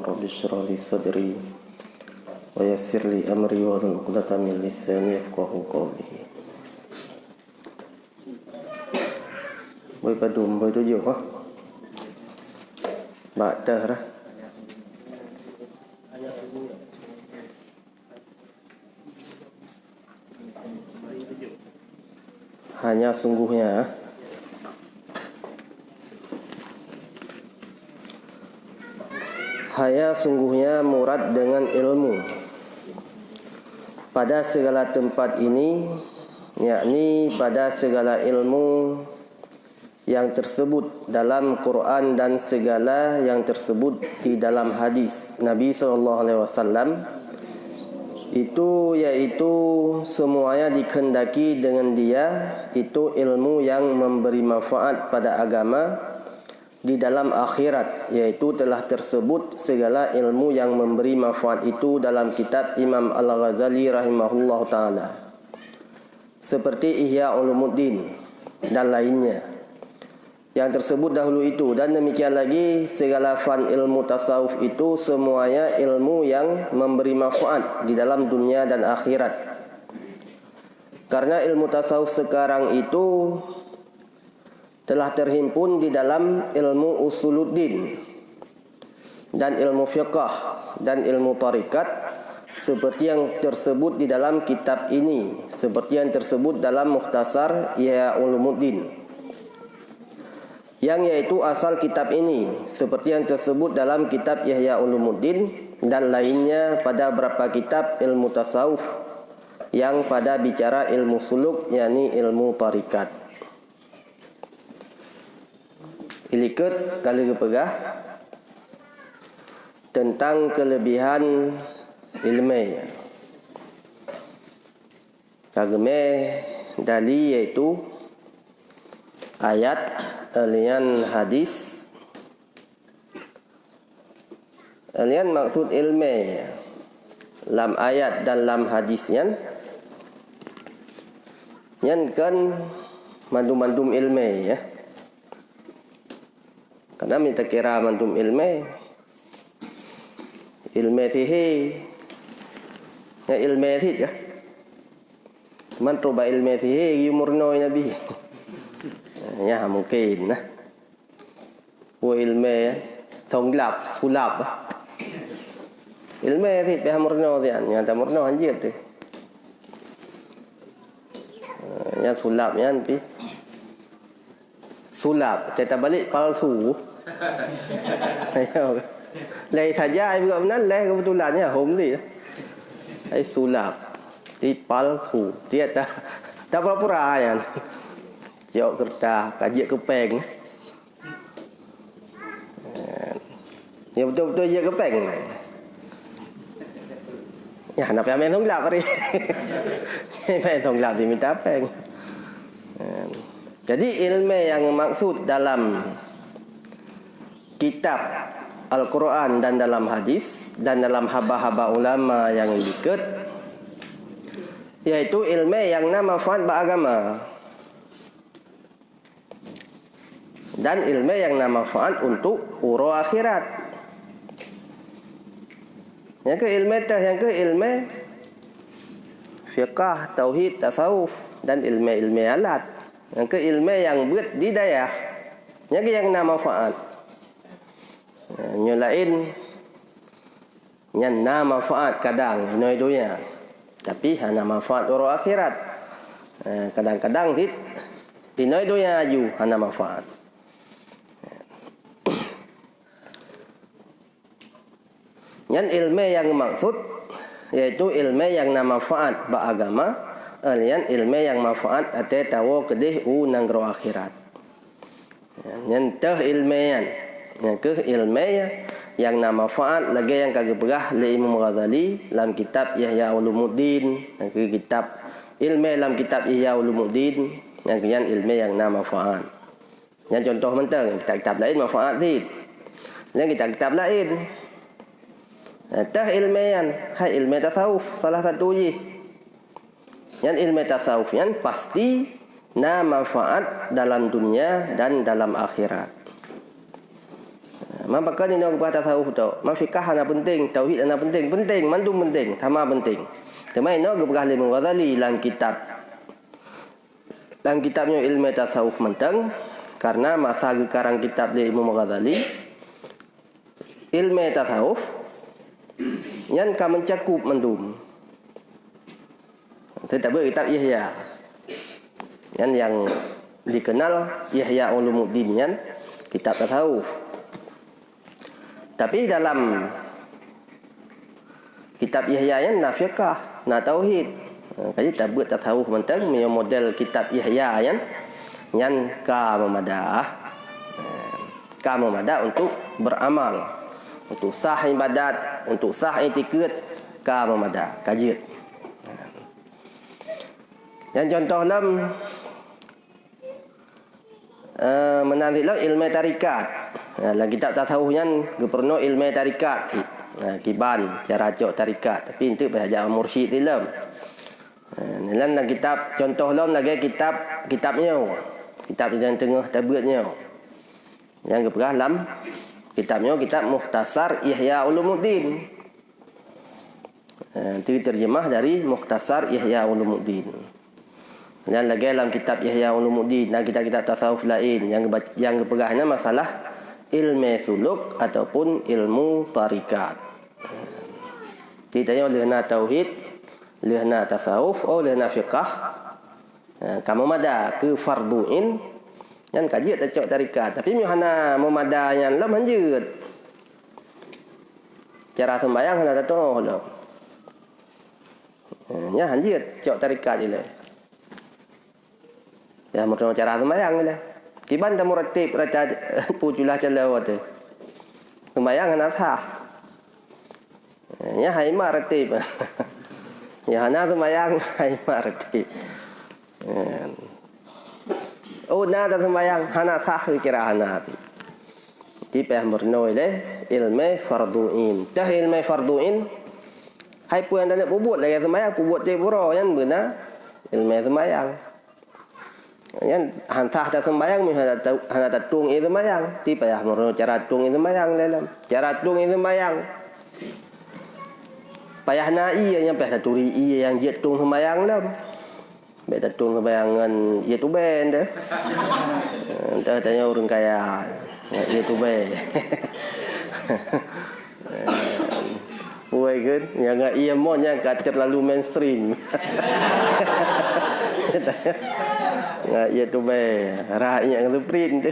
Rabbi shrah li sadri wa yassir li amri wahlul 'uqdatam min lisani yafqahu qawli. Với bà đùm với tôi nhiều quá Bà tờ ra hanya sungguhnya murad dengan ilmu pada segala tempat ini, yakni pada segala ilmu yang tersebut dalam Quran dan segala yang tersebut di dalam hadis Nabi SAW, itu yaitu semuanya dikehendaki dengan dia, itu ilmu yang memberi manfaat pada agama di dalam akhirat, yaitu telah tersebut segala ilmu yang memberi manfaat itu dalam kitab Imam Al-Ghazali rahimahullah ta'ala, seperti Ihya Ulumuddin dan lainnya yang tersebut dahulu itu. Dan demikian lagi segala fan ilmu tasawuf itu semuanya ilmu yang memberi manfaat di dalam dunia dan akhirat. Karena ilmu tasawuf sekarang itu telah terhimpun di dalam ilmu usuluddin dan ilmu fiqh dan ilmu tarikat, seperti yang tersebut di dalam kitab ini, seperti yang tersebut dalam Mukhtasar Ihya Ulumuddin, yang yaitu asal kitab ini, seperti yang tersebut dalam kitab Ihya Ulumuddin dan lainnya pada beberapa kitab ilmu tasawuf yang pada bicara ilmu suluk, yakni ilmu tarikat. Ilikut kali kepegah tentang kelebihan ilmu kageme dali, yaitu ayat alian hadis, alian maksud ilmu lam ayat dan lam hadis yan kan mandum-mandum ilmu ya. Karena minta kira mandum ilmu tihi ya, ilmu tihi ya man coba ilmu tihi umurno nabi ya mungkin nah ilmu thông lap sulap ilmu tihi pe umurno dia nyata umurno anjir tu ya sulap yan pi sulap teta balik palsu. Ayo. Lai saja juga benar lah kebetulannya home dia. Ai sulap. Di palsu. Dia tak pura-pura kan. Jauh kertas, kajik kepeng. Ya betul-betul dia kepeng. Ya nak main sulap hari. Main sulap diminta peng. Jadi ilmu yang maksud dalam kitab Al-Quran dan dalam hadis dan dalam haba-haba ulama yang diket, yaitu ilmu yang nama manfaat beragama dan ilmu yang nama manfaat untuk uro akhirat. Yang ke ilmu fiqh, tauhid, tasawuf dan ilmu alat. Yang ke ilmu yang buat di daya. Yang ke yang nama manfaat. Nyolain yang nama manfaat kadang hinoi dunia, tapi hana manfaat orang akhirat. Kadang-kadang hinoi dunia aju hana manfaat. Yang ilmu yang maksud yaitu ilmu yang nama manfaat beragama, alian ilmu yang manfaat ate tawo kedih nang ro akhirat. Yang teh ilmian yang ke ilmu yang nama manfaat lagi yang kagak berah li Imam Ghazali dalam kitab Ihya Ulumuddin, yang ke kitab ilmu dalam kitab Ihya Ulumuddin yang kian ilmu yang nama manfaat. Yang contoh mentang kitab lain manfaat dit. Yang kitab lain tah ilmian hai ilmu tasawuf salah satu je. Yang ilmu tasawuf yang pasti nama manfaat dalam dunia dan dalam akhirat. Maka ni nak berkata tasawuf tu. Fikah ana penting, tauhid ana penting, mandum penting, tama penting. Cuma nak berkah Imam Ghazali dalam kitabnya ilmu tasawuf mentang karena masa gekarang kitab di Imam Ghazali ilmu tasawuf yang ka mencakup mandum. Tetapi kitab Ihya yang dikenal Ihya Ulumuddin yang kitab tasawuf. Tapi dalam kitab Ihya yang na fiqh, na tauhid. Jadi tak buat tasawuf mentang model kitab Ihya yang ka memadah untuk beramal, untuk sah ibadat, untuk sah itikad, ka memadah kajian. Yang contoh dalam menantilah ilmu tarikat. Dalam kitab tasawuf yang geperno ilmu tarikat. Kiban cara cok tarikat. Tapi itu belajar mursyid dalam. Dalam kitab contoh dalam lagi kitabnya. Kitab yang tengah tabutnya. Yang geperah dalam kitabnya kitab Mukhtasar Ihya Ulumuddin. Itu terjemah dari Mukhtasar Ihya Ulumuddin. Dan lagi dalam kitab Ihya Ulumuddin dan kitab-kitab tasawuf lain yang berperahnya masalah ilmu suluk ataupun ilmu tarikat. Ditanya lehna tauhid, lehna tasawuf, lehna fiqh. Kamu mada ke farduin yang kajian tak tarikat. Tapi hana memada yang lam hanjut. Cara sembahyang hana tahu lo. Nya hanjut cok tarikat ile. Ya mungkin cara sembahyang lah. Kiban tamu ratib raja pujulah celawa tu. Sembahyang hana sah. Ya haima ratib. Ya hana sembahyang haima ratib. Na tak sembahyang hana sah kira hana. Di pehmurno ile ilmu farduin. Dah ilmu farduin. Hai puan tak nak buat lagi sembahyang, buat dia pura yang benar ilmu sembahyang. Yang hantah tak sembahyang hana tatung itu sembahyang. Ti payah merono cara tung itu sembahyang dalam. Cara tung itu sembahyang. Payah na yang payah turi yang jet tung sembahyang dalam. Baik tatung sembayangan ia tu ben dah. Entah tanya orang kaya ia tu ben. Puai kan yang ia mon yang terlalu mainstream. Ya tu be rakyat yang tu print tu.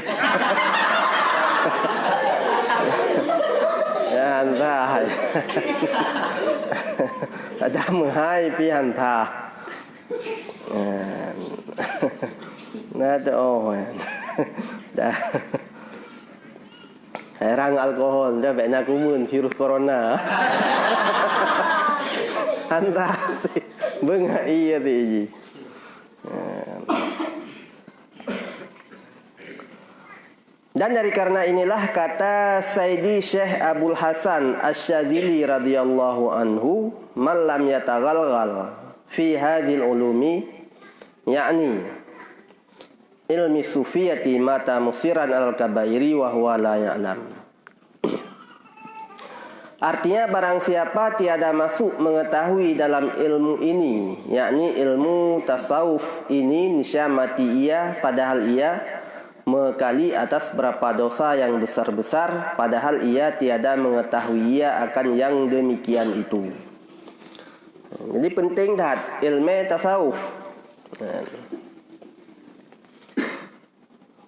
Ya entah. Ada menghai pi entah. Nah tu dah. Herang alkohol dah nak kumun virus corona. Entah. Benga iya ti. Dan dari karena inilah kata Sayyidi Syekh Abul Hasan Asy-Syadzili radhiyallahu anhu, "Man lam yataghalghal fi hadhil ulumi yakni ilmi sufiyati mata musiran al-kabairi wa huwa la ya'lam." Artinya barang siapa tiada masuk mengetahui dalam ilmu ini, yakni ilmu tasawuf ini, niscaya mati ia padahal ia mengekali atas berapa dosa yang besar-besar, padahal ia tiada mengetahui ia akan yang demikian itu. Jadi penting dah ilmu tasawuf.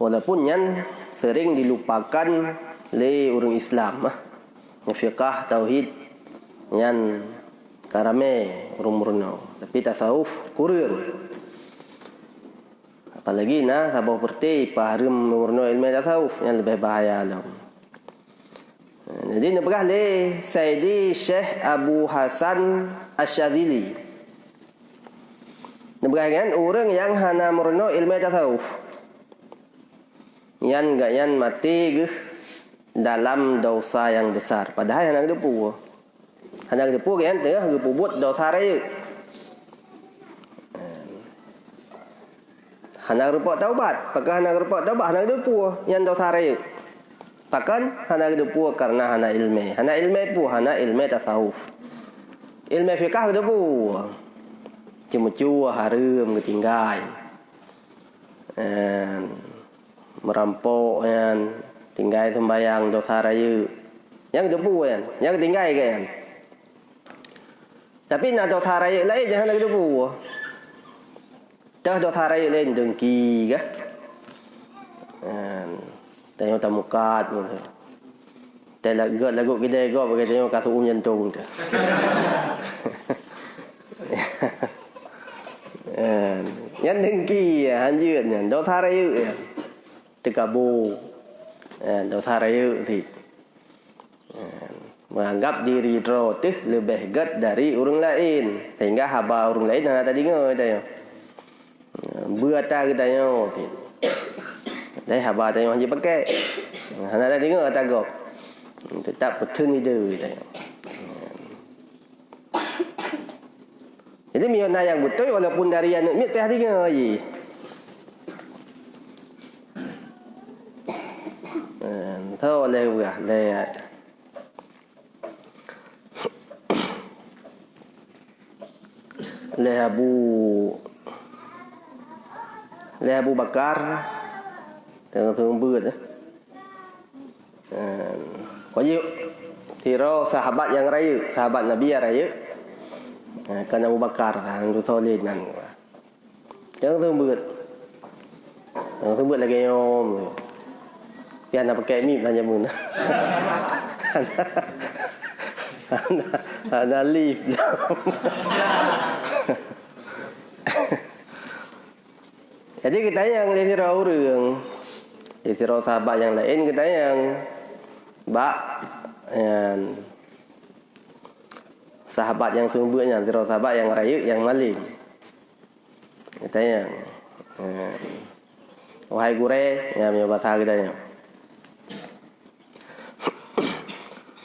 Walaupun yang sering dilupakan oleh orang Islam, fiqh tauhid yang karame urung-urungno, tapi tasawuf kurang. Apalagi sabah perti paharum mengurno ilmu tasawuf yang lebih bahaya lah. Jadi nebah le Sayyidi Syekh Abu Hasan Asy-Syadzili. Nebah kan orang yang hana murno ilmu tasawuf. Yang gak yang mati dalam dosa yang besar. Padahal yang depu. Hana depu kan tengah buat dosa raya. Hana rupa taubat, pakai hana rupa taubat hana depu yang dosa raya. Bahkan hana kedepu karena hana ilmu. Hana ilmu pun hana ilmu tasawuf. Ilmu fikah kedepu. Cuma harum ketinggai. Merampok kan, tinggai sembayang dosa raya. Yang kedepu kan, yang ketinggai kan. Tapi nak dosa raya lain jangan kedepu. Dah dosa raya lain dengki kah? Tengok tamukat gitu. Tengok lagu kita go pakai tengok kasu jantung tu. Yang dengki anjir nya dosa raya. Terkabur. Dosa raya thì menganggap diri rotih lebih hebat dari orang lain sehingga haba orang lain nak tadi dengar tanya. Berata kita tanya thì đây haba tanya je pakai. Nak tadi dengar tagak. Tetap betul itu tanya. Jadi miona yang betul walaupun dari anak mit peh dengar je. Thôi lê gà lê Abu Bakar thường bươn đó. Có nhiều thì ro sahabat yang raya, sahabat Nabi yang raya. Kan Abu Bakar thằng tu solid nan. Yang thường bươn lagi om. Biar nak pakai mip tanya mun. Ada lift. Jadi kita yang lisirau orang, lisirau sahabat yang lain kita yang sahabat yang sumbernya, lisirau sahabat yang raya, yang malim. Kita yang wahai gure, yang bahasa kita yang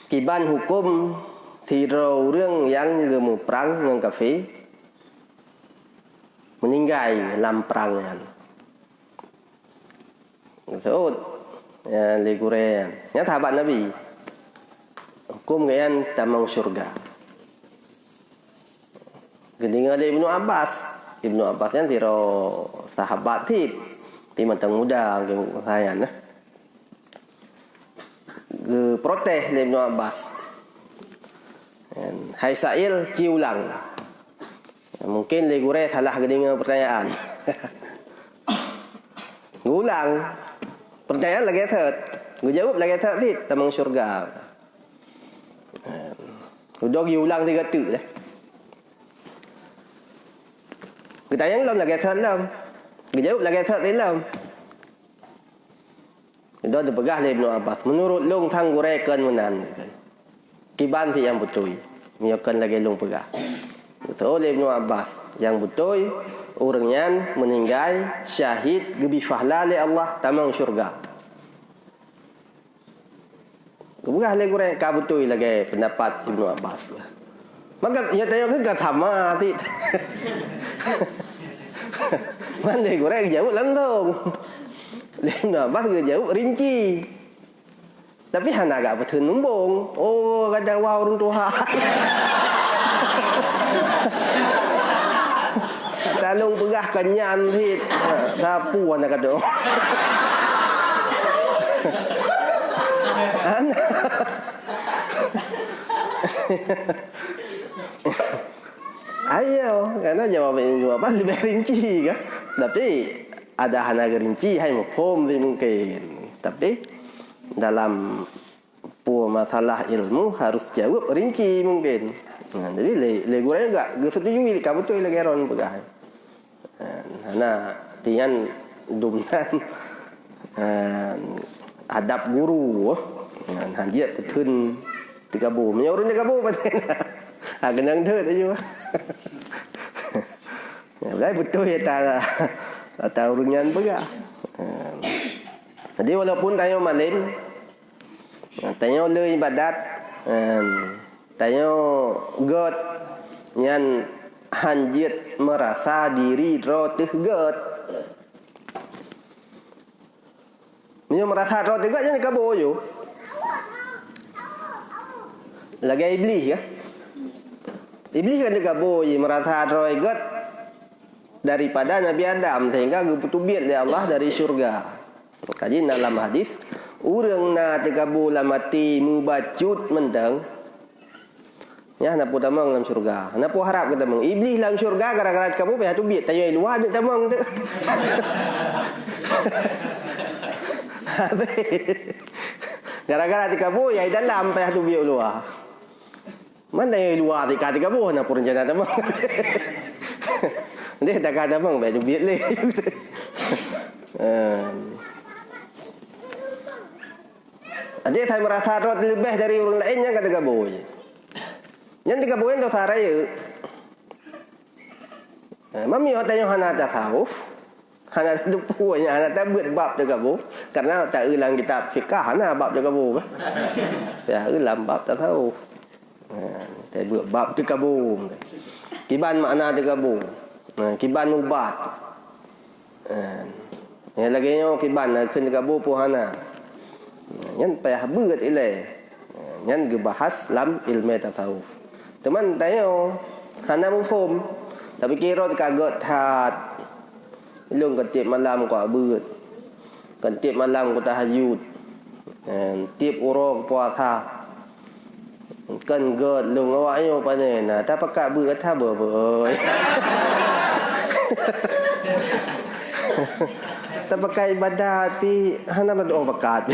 Kiban hukum thì rồi riêng yang gemu perang dengan kafir meninggal dalam perangan. Tersebut legurean. Yang sahabat Nabi hukum gayaan tamang surga. Gedingan Ibnu Abbas. Ibnu Abbas yang tiro sahabat ti mantang muda gemu saya nah. Protes Ibnu Abbas. Hai Sa'il ciulang. Mungkin legure salah dengan pertanyaan. Ngulang. Pertanyaan lagi third. Ngejawab lagi third ni tamang syurga. Udah diulang 3 tu dah. Ketanya lam lagi third lam. Ngejawab lagi third ni lam. Itu ada pegah Ibnu Abbas. Menurut long thang gurekan menan. Kiban ti yang betul. Miyakan lagi long pegah. Betul Ibnu Abbas. Yang betul orangnya meninggal syahid gebi fahla li Allah tamang syurga. Pegah lagi gurek ka betul lagi pendapat Ibnu Abbas. Maka ya tanya ke sama ti. Mana gurek jauh lantong. Ibnu Abbas dia jawab rinci. Tapi hana agak betul numbung. Oh, kata wow orang Tuhan. Talung pegah kenyan hit. Sapu anak kata. Ayo, karena jawab Ibnu Abbas lebih rinci kan. Tapi ada hana rinci hai mufhum mungkin. Tapi dalam masalah ilmu harus jawab rinci mungkin. Jadi leguranya enggak setuju kamu tu lagi ron pegah. Nah, tian dumnan adab guru. Hanjat betun 30. Menyorong 30 paten. Kenang thơ tu juga. Lai betul ya tak urungan pegah. Jadi walaupun tanya malim, tanya le ibadat, tanya god, yang hanjit merasa diri rotih god. Dia merasa rotih god jangan kaboyo. Lagi iblis ya. Iblis kan digabung merasa roigot daripada Nabi Adam sehingga geputubit oleh Allah dari syurga. Kaji dalam hadis urang na digabung mati mubacut mentang ya nak putamang dalam syurga. Nak harap kita meng iblis dalam syurga gara-gara kamu payah tubit tayo luar nak tamang tu. Gara-gara kamu ya dalam payah tubit luar. Mana yang luar tika buah nak pun rencana tamang. Dia tak kata bang, baik duit le. Dia saya merasa rot lebih dari orang lain yang kata gaboy. Yang digaboy itu saraya. Mami tanya hana tak tahu. Hana tu punya hana tak buat bab tu gaboy. Karena tak ulang kitab fikah hana bab tu gaboy. Ya ulang bab tak tahu. Saya buat bab tergabung. Kiban makna tergabung. Kiban ubat. Yang lagi nyo kiban keun tergabung puhana. Yang payah beut ilai. Yang gebahas lam ilmu tasawuf. Teman tayo hana mufhum. Tapi kira kagot hat. Ilung ketip malam ko beut. Ketip malam ko tahajud. Tip urang puasa. Kan god lung awak nyo panen nah tak pakat beut tha ber. Tak pakai ibadat pi hana berdoa pakat.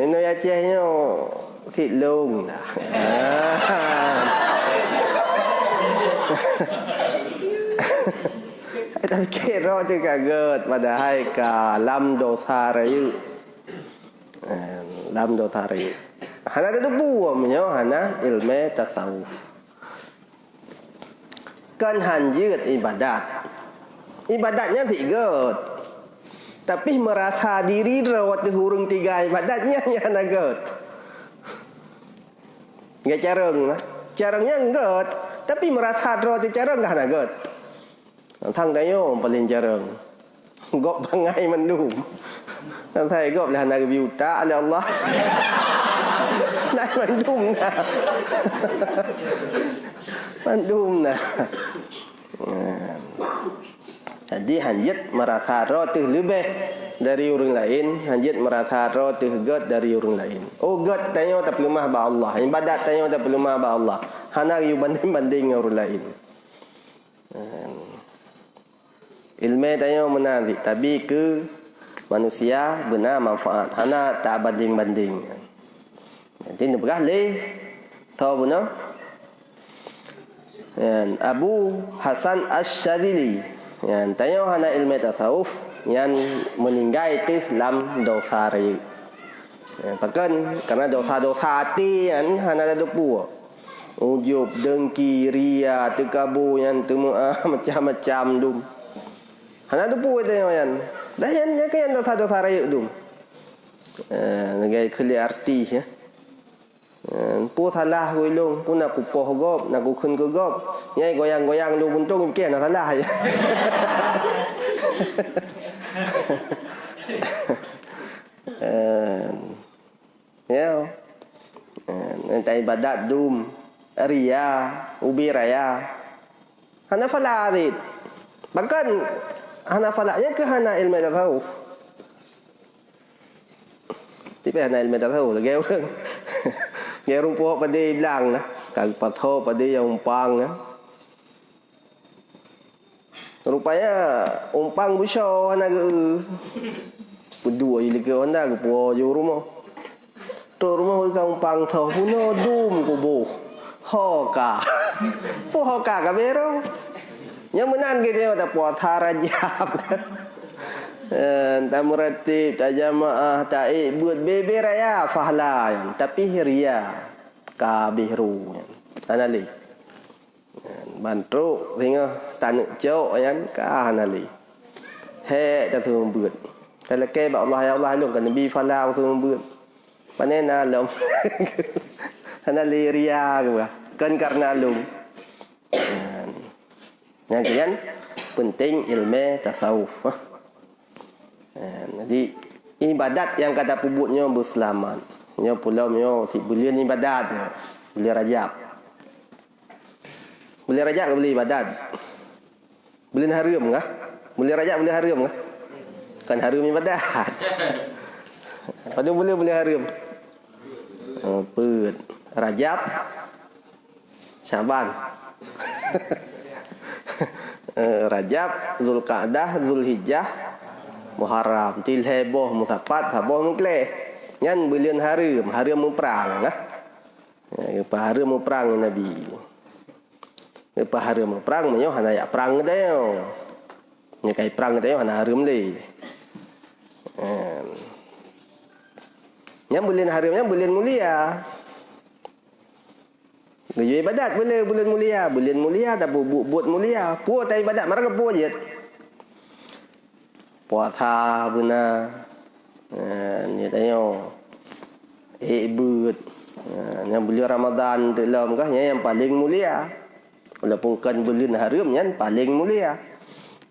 Ino ya cehnya fit lung lah. Tapi kira tu kaget padahal ka lam dosa rayu. Lam dosa rayu. Hana ada buah menyo hana ilmu tasawuf. Kan hanjut ibadat. Ibadatnya tiga. Tapi merasa diri rawat hurung tiga ibadatnya yang nagot. Enggak careng lah. Carengnya enggak. Tapi merasa rawat careng enggak nagot. Thang tayo paling careng. Gop bangai mendum. Sampai gop lah nak biuta oleh Allah. Nak mandum nah. Mandum nah. Jadi hanjit merasa rotih lebih dari orang lain. Hanjit merasa rotih god dari orang lain. Oh god tanya tak pelumah ba Allah. Ibadat tanya tak pelumah ba Allah. Hana you banding-banding orang lain. Ilmu tanya menarik. Tapi ke manusia benar manfaat. Hana tak banding-banding. Jadi berah le tahu benar Abu Hasan Asy-Syadzili yang tanya hana ilmu tasawuf yang meninggal itu lam dosa ri. Bahkan karena dosa-dosa hati yang hana ada dua. Ujub, dengki, ria, terkabur yang temuah macam-macam dum. Hana ada dua itu yang dah yang kan dosa-dosa ri dum. Nagai keli arti ya. Pu salah ko ilong pu nak kupoh gop nak kun ko gop nyai goyang-goyang lu buntung ke nak salah ya. Ya. Nanti ibadat dum ria ubi raya hana falarit bahkan hana falaknya ke hana ilmu tasawuf tipe hana ilmu tasawuf lagi orang. Nghe rumput pada bilang lah, kag patho pada yang umpang lah. Rupanya umpang busau anak berdua ili ke onda ke po jo rumah. To rumah ke umpang tho puno dum ko bo. Hoka. Po hoka ka bero. Yang menan ke dia tak po tharajab. Tak meratib, tak jamaah, tak buat bebe raya fahla tapi ria kabihru anali bantu sehingga tanuk jauh yang ka anali he tak tu buat kalau ke Allah ya Allah lu kan nabi fahla tu buat panena lom anali ria kan karena lu yang kalian penting ilmu tasawuf. Jadi ibadat yang kata pupuknya berselamat. Nyo pulau nyo bulan ibadat. Bulan Rajab. Bulan Rajab ke bulan ibadat? Bulan haram kah? Bulan Rajab bulan haram kah? Kan haram ibadat. Pada bulan haram. Apa? Rajab, Syaban. Rajab, Zulqa'dah, Zulhijjah, Muharram, Tilheboh, Musafat, Haboh, Mukleh. Yan bulan haram perang lah. Haram perang Nabi. Haram perang menyo hana ya perang tayo. Nya kai perang tayo hana haram le. Yang bulan haram yang bulan mulia. Gaya ibadat boleh bulan mulia tak buat mulia. Puas tak ibadat marah puas je. Puasa benar. Ni tanya. But. Yang bulan Ramadan dalam kah yang paling mulia. Walaupun kan bulan haram yang paling mulia.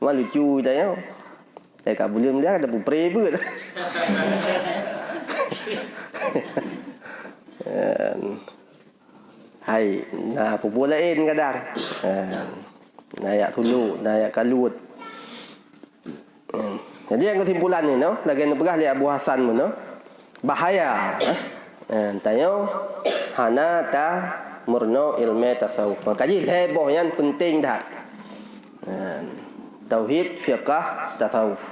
Wah lucu tanya. Kat bulan mulia ada pray but. Hai, nah populain kadang. Nayak tulu, nayak kalut. Jadi yang kesimpulan ni no, lagi nak pegah li Abu Hasan mun no. Bahaya. Tanya hana ta murno ilmu tasawuf. Kaji heboh yang penting dah. Tauhid, fiqh, tasawuf.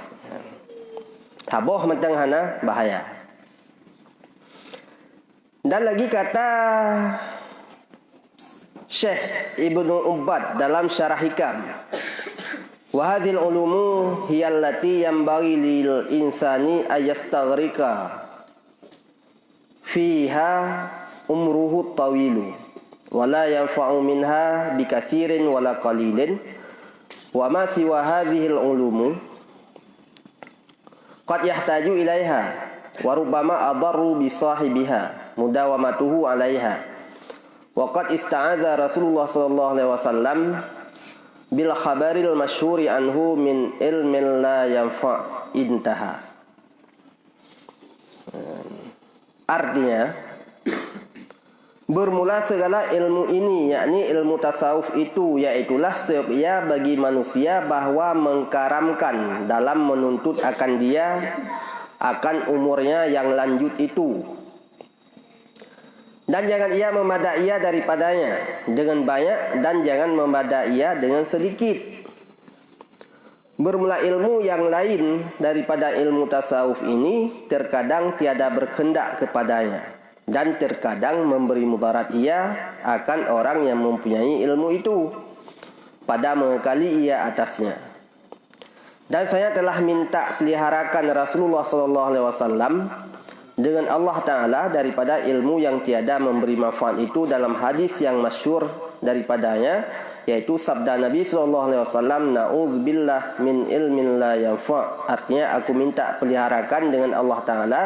Taboh mentang hana bahaya. Dan lagi kata Syekh Ibnu Ubbad dalam Syarah Hikam, wa hadhil ulumu hiya allati yanbaghi lil insani ayastaghrika fiha umruhu tawilu wa la yanfa'u minha bikasirin wala qalilin wa ma siwa hadhil ulumu qad yahtaju ilaiha wa rubbama adarru bi sahibiha mudawamatuhu 'alaiha. Wa qad ista'adza Rasulullah sallallahu alaihi wasallam bil khabaril masyhuri anhu min ilmin la yanfa' intaha. Artinya bermula segala ilmu ini, yakni ilmu tasawuf itu, yaitulah sebab bagi manusia bahwa mengkaramkan dalam menuntut akan dia akan umurnya yang lanjut itu. Dan jangan ia memadai daripadanya dengan banyak dan jangan memadai dengan sedikit. Bermula ilmu yang lain daripada ilmu tasawuf ini terkadang tiada berkehendak kepadanya dan terkadang memberi mudarat ia akan orang yang mempunyai ilmu itu pada mengekali ia atasnya. Dan saya telah minta peliharakan Rasulullah SAW dengan Allah Ta'ala daripada ilmu yang tiada memberi manfaat itu dalam hadis yang masyhur daripadanya, yaitu sabda Nabi SAW, na'udzubillah min ilmin la yanfa'. Artinya aku minta peliharakan dengan Allah Ta'ala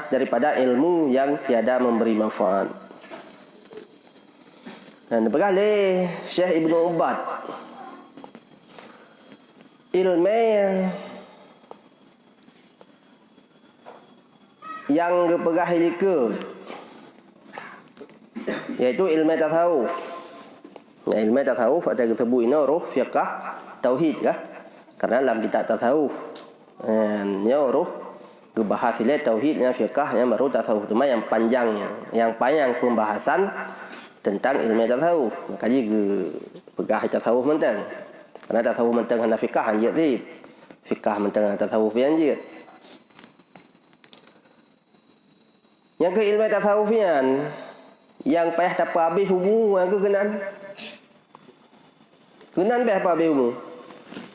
daripada ilmu yang tiada memberi manfaat. Dan berkali Syekh Ibnu Ubbad, ilmu yang kepegah hilika, yaitu ilmu tasawuf. Ilmu tasawuf atau disebut ini roh fiqh tauhid kah? Karena dalam kitab tasawuf roh gebahas ile tauhid yang fiqh yang baru tasawuf. Cuma yang panjang pembahasan tentang ilmu tasawuf. Makanya pegah tasawuf mentang. Karena tasawuf mentang hana fiqh anjir ni. Fiqh mentang tasawuf anjir. Yang ke ilmu tasawufian yang payah tak habis umur yang ke kenan payah habis umur.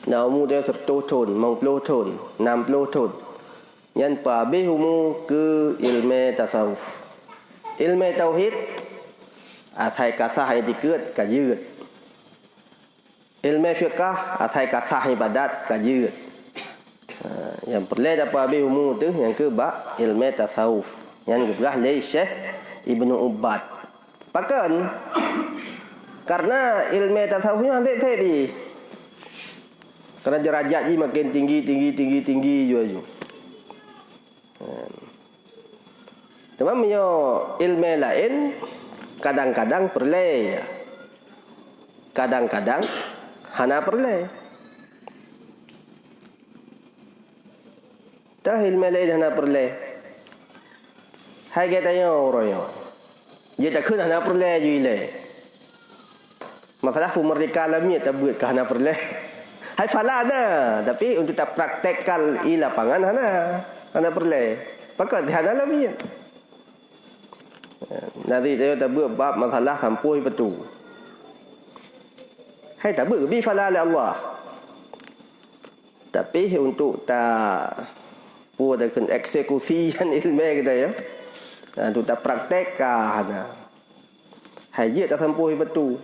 Nah umur dia 10 tahun, 50 tahun, 60 tahun. Yang habis umur ke ilmu tasawuf. Ilmu tauhid athai kasah etiket kajut. Ilmu fiqh athai kasah ibadat kajut. Yang perlu dapat habis umur tu yang ke bab ilmu tasawuf. Yang diperah oleh Syekh Ibnu Ubbad. Bahkan karena ilmu tasawufnya nanti tadi. Karena derajat makin tinggi juga. Cuma punya ilmu lain kadang-kadang perle. Kadang-kadang hana perle. Tah ilmu lain hana perle. Hai kita yo royo. Dia tak kena hana perle juile. Masalah pemerdeka alami tak buat ke hana perle. Hai fala dah, tapi untuk tak praktekkan i lapangan hana perle. Pakat hana alami. Nanti dia tak buat bab masalah kampus betul. Hai tak buat bi fala oleh Allah. Tapi untuk tak buat dengan eksekusi ilmu kita ya. Untuk tak praktekkan. Hai dia tak sampai betul.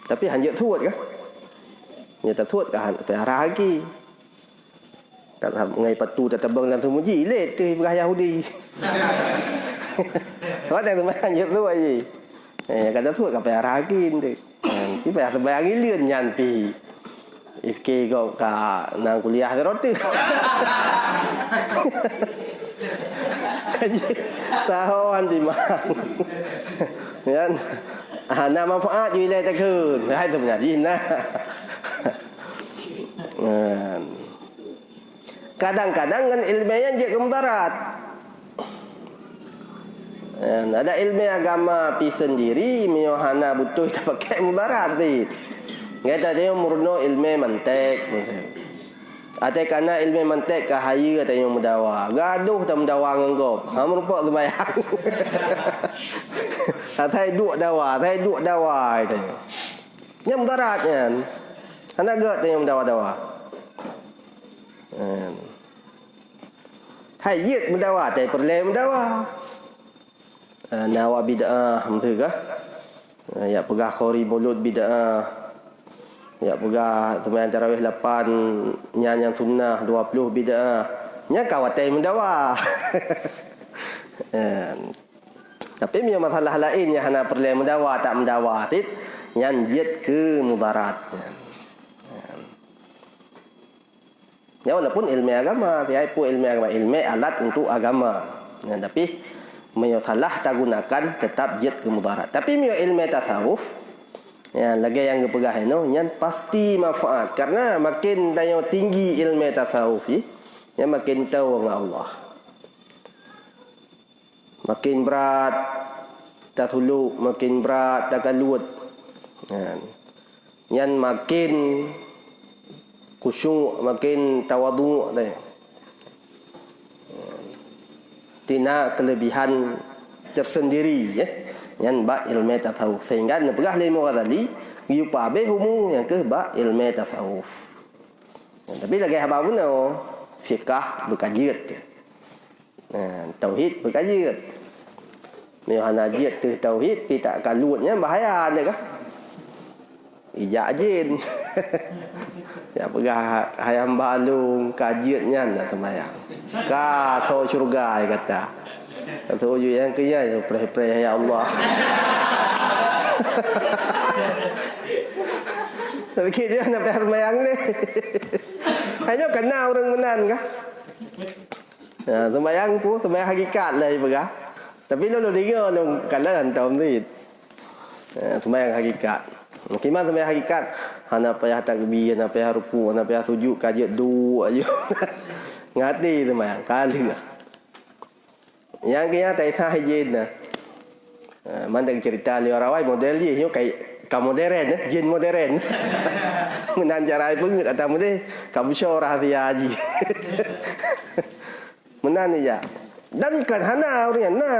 Tapi hanya thuat ke? Dia tak thuat ke tapi arah lagi. Tak ngai patu tak terbang dalam temuji let tu ibrah Yahudi. What yang teman hanya thuat je. Kata thuat ke arah lagi tu. Ki payah terbang lian nyanti. Ifke kau ka nang kuliah terus tu. Tahu anti mang. Kan? Hana manfaat je tak kun. Hai tu benar jinlah. Kadang-kadang kan ilmu yang je kemudarat. Ada ilmu agama pi sendiri mio hana butuh tak pakai mudarat ni. Ngata dia murno ilmu mantek. Ate kana ilmu mantek ka hayu kata yang mudawa. Gaduh tak mudawa ngengkop. Ha merupak sembahyang. Atai duk dawa itu. Nya mudaratnya. Anak gak yang mudawa. Hayyat mudawa tai perle mudawa. Nawa bid'ah betul ke? Ya pegah khori mulut bid'ah. Ya pegah teman tarawih 8 nyanyian sunnah 20 bid'ah. Nya kawatai mudawa. Tapi punya masalah lain yang hana perlu mendawa tak mendawa tit yang jid ke mudarat. Ya walaupun ilmu agama, dia pun ilmu agama, ilmu alat untuk agama. Tapi menyosalah tak gunakan tetap jid ke mudarat. Tapi punya ilmu tasawuf lagi yang kepegah yang pasti manfaat karena makin tanya tinggi ilmu tasawuf yang makin tahu dengan Allah. Makin berat tasuluk, makin berat takalut. Yang makin khusyuk, makin tawadhu' tadi. Tina kelebihan tersendiri ya. Yang ba ilmu tasawuf sehingga nepegah lima tadi yupa be humu yang ke ba ilmu tasawuf. Tapi lagi haba pun fiqh berkajian. Tauhid berkajian. Mehana jiat tu tauhid pi tak kalutnya bahaya dia kah? Ijak jin. Ya pegah hayam balung kajiannya nak temayang. Ka tho syurga kata. Kata uju yang kaya pray ya Allah. Tapi dia nak pergi temayang ni. Hanya kena orang menan kah? Temayang pun temayang hakikat lah pegah. Tapi lalu dia lalu kalah hantar ni. Sembahyang hakikat. Kiman sembahyang hakikat. Hana payah takbir, hana payah ruku, hana payah sujud, kajian du aja. Ngati sembahyang kali. Yang kaya tak tahu jin nah. Mandang cerita li orang wai model dia yo kayak modern jin modern. Menan jarai banget atau mudi kamu syarah dia haji. Menan ya. Dan kan hana orang na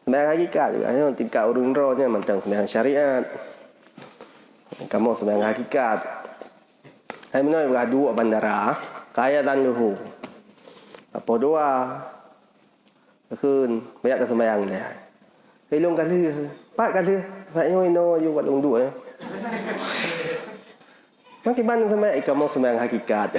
sembahyang hakikat juga tingkat urun rohnya mentang sembahyang syariat kamu sembahyang hakikat hai menoi beradu bandara kaya dan luhu apa doa keun banyak sembahyang dia hilung kali pak kali saya ino you buat lung dua makin banyak sembahyang kamu sembahyang hakikat.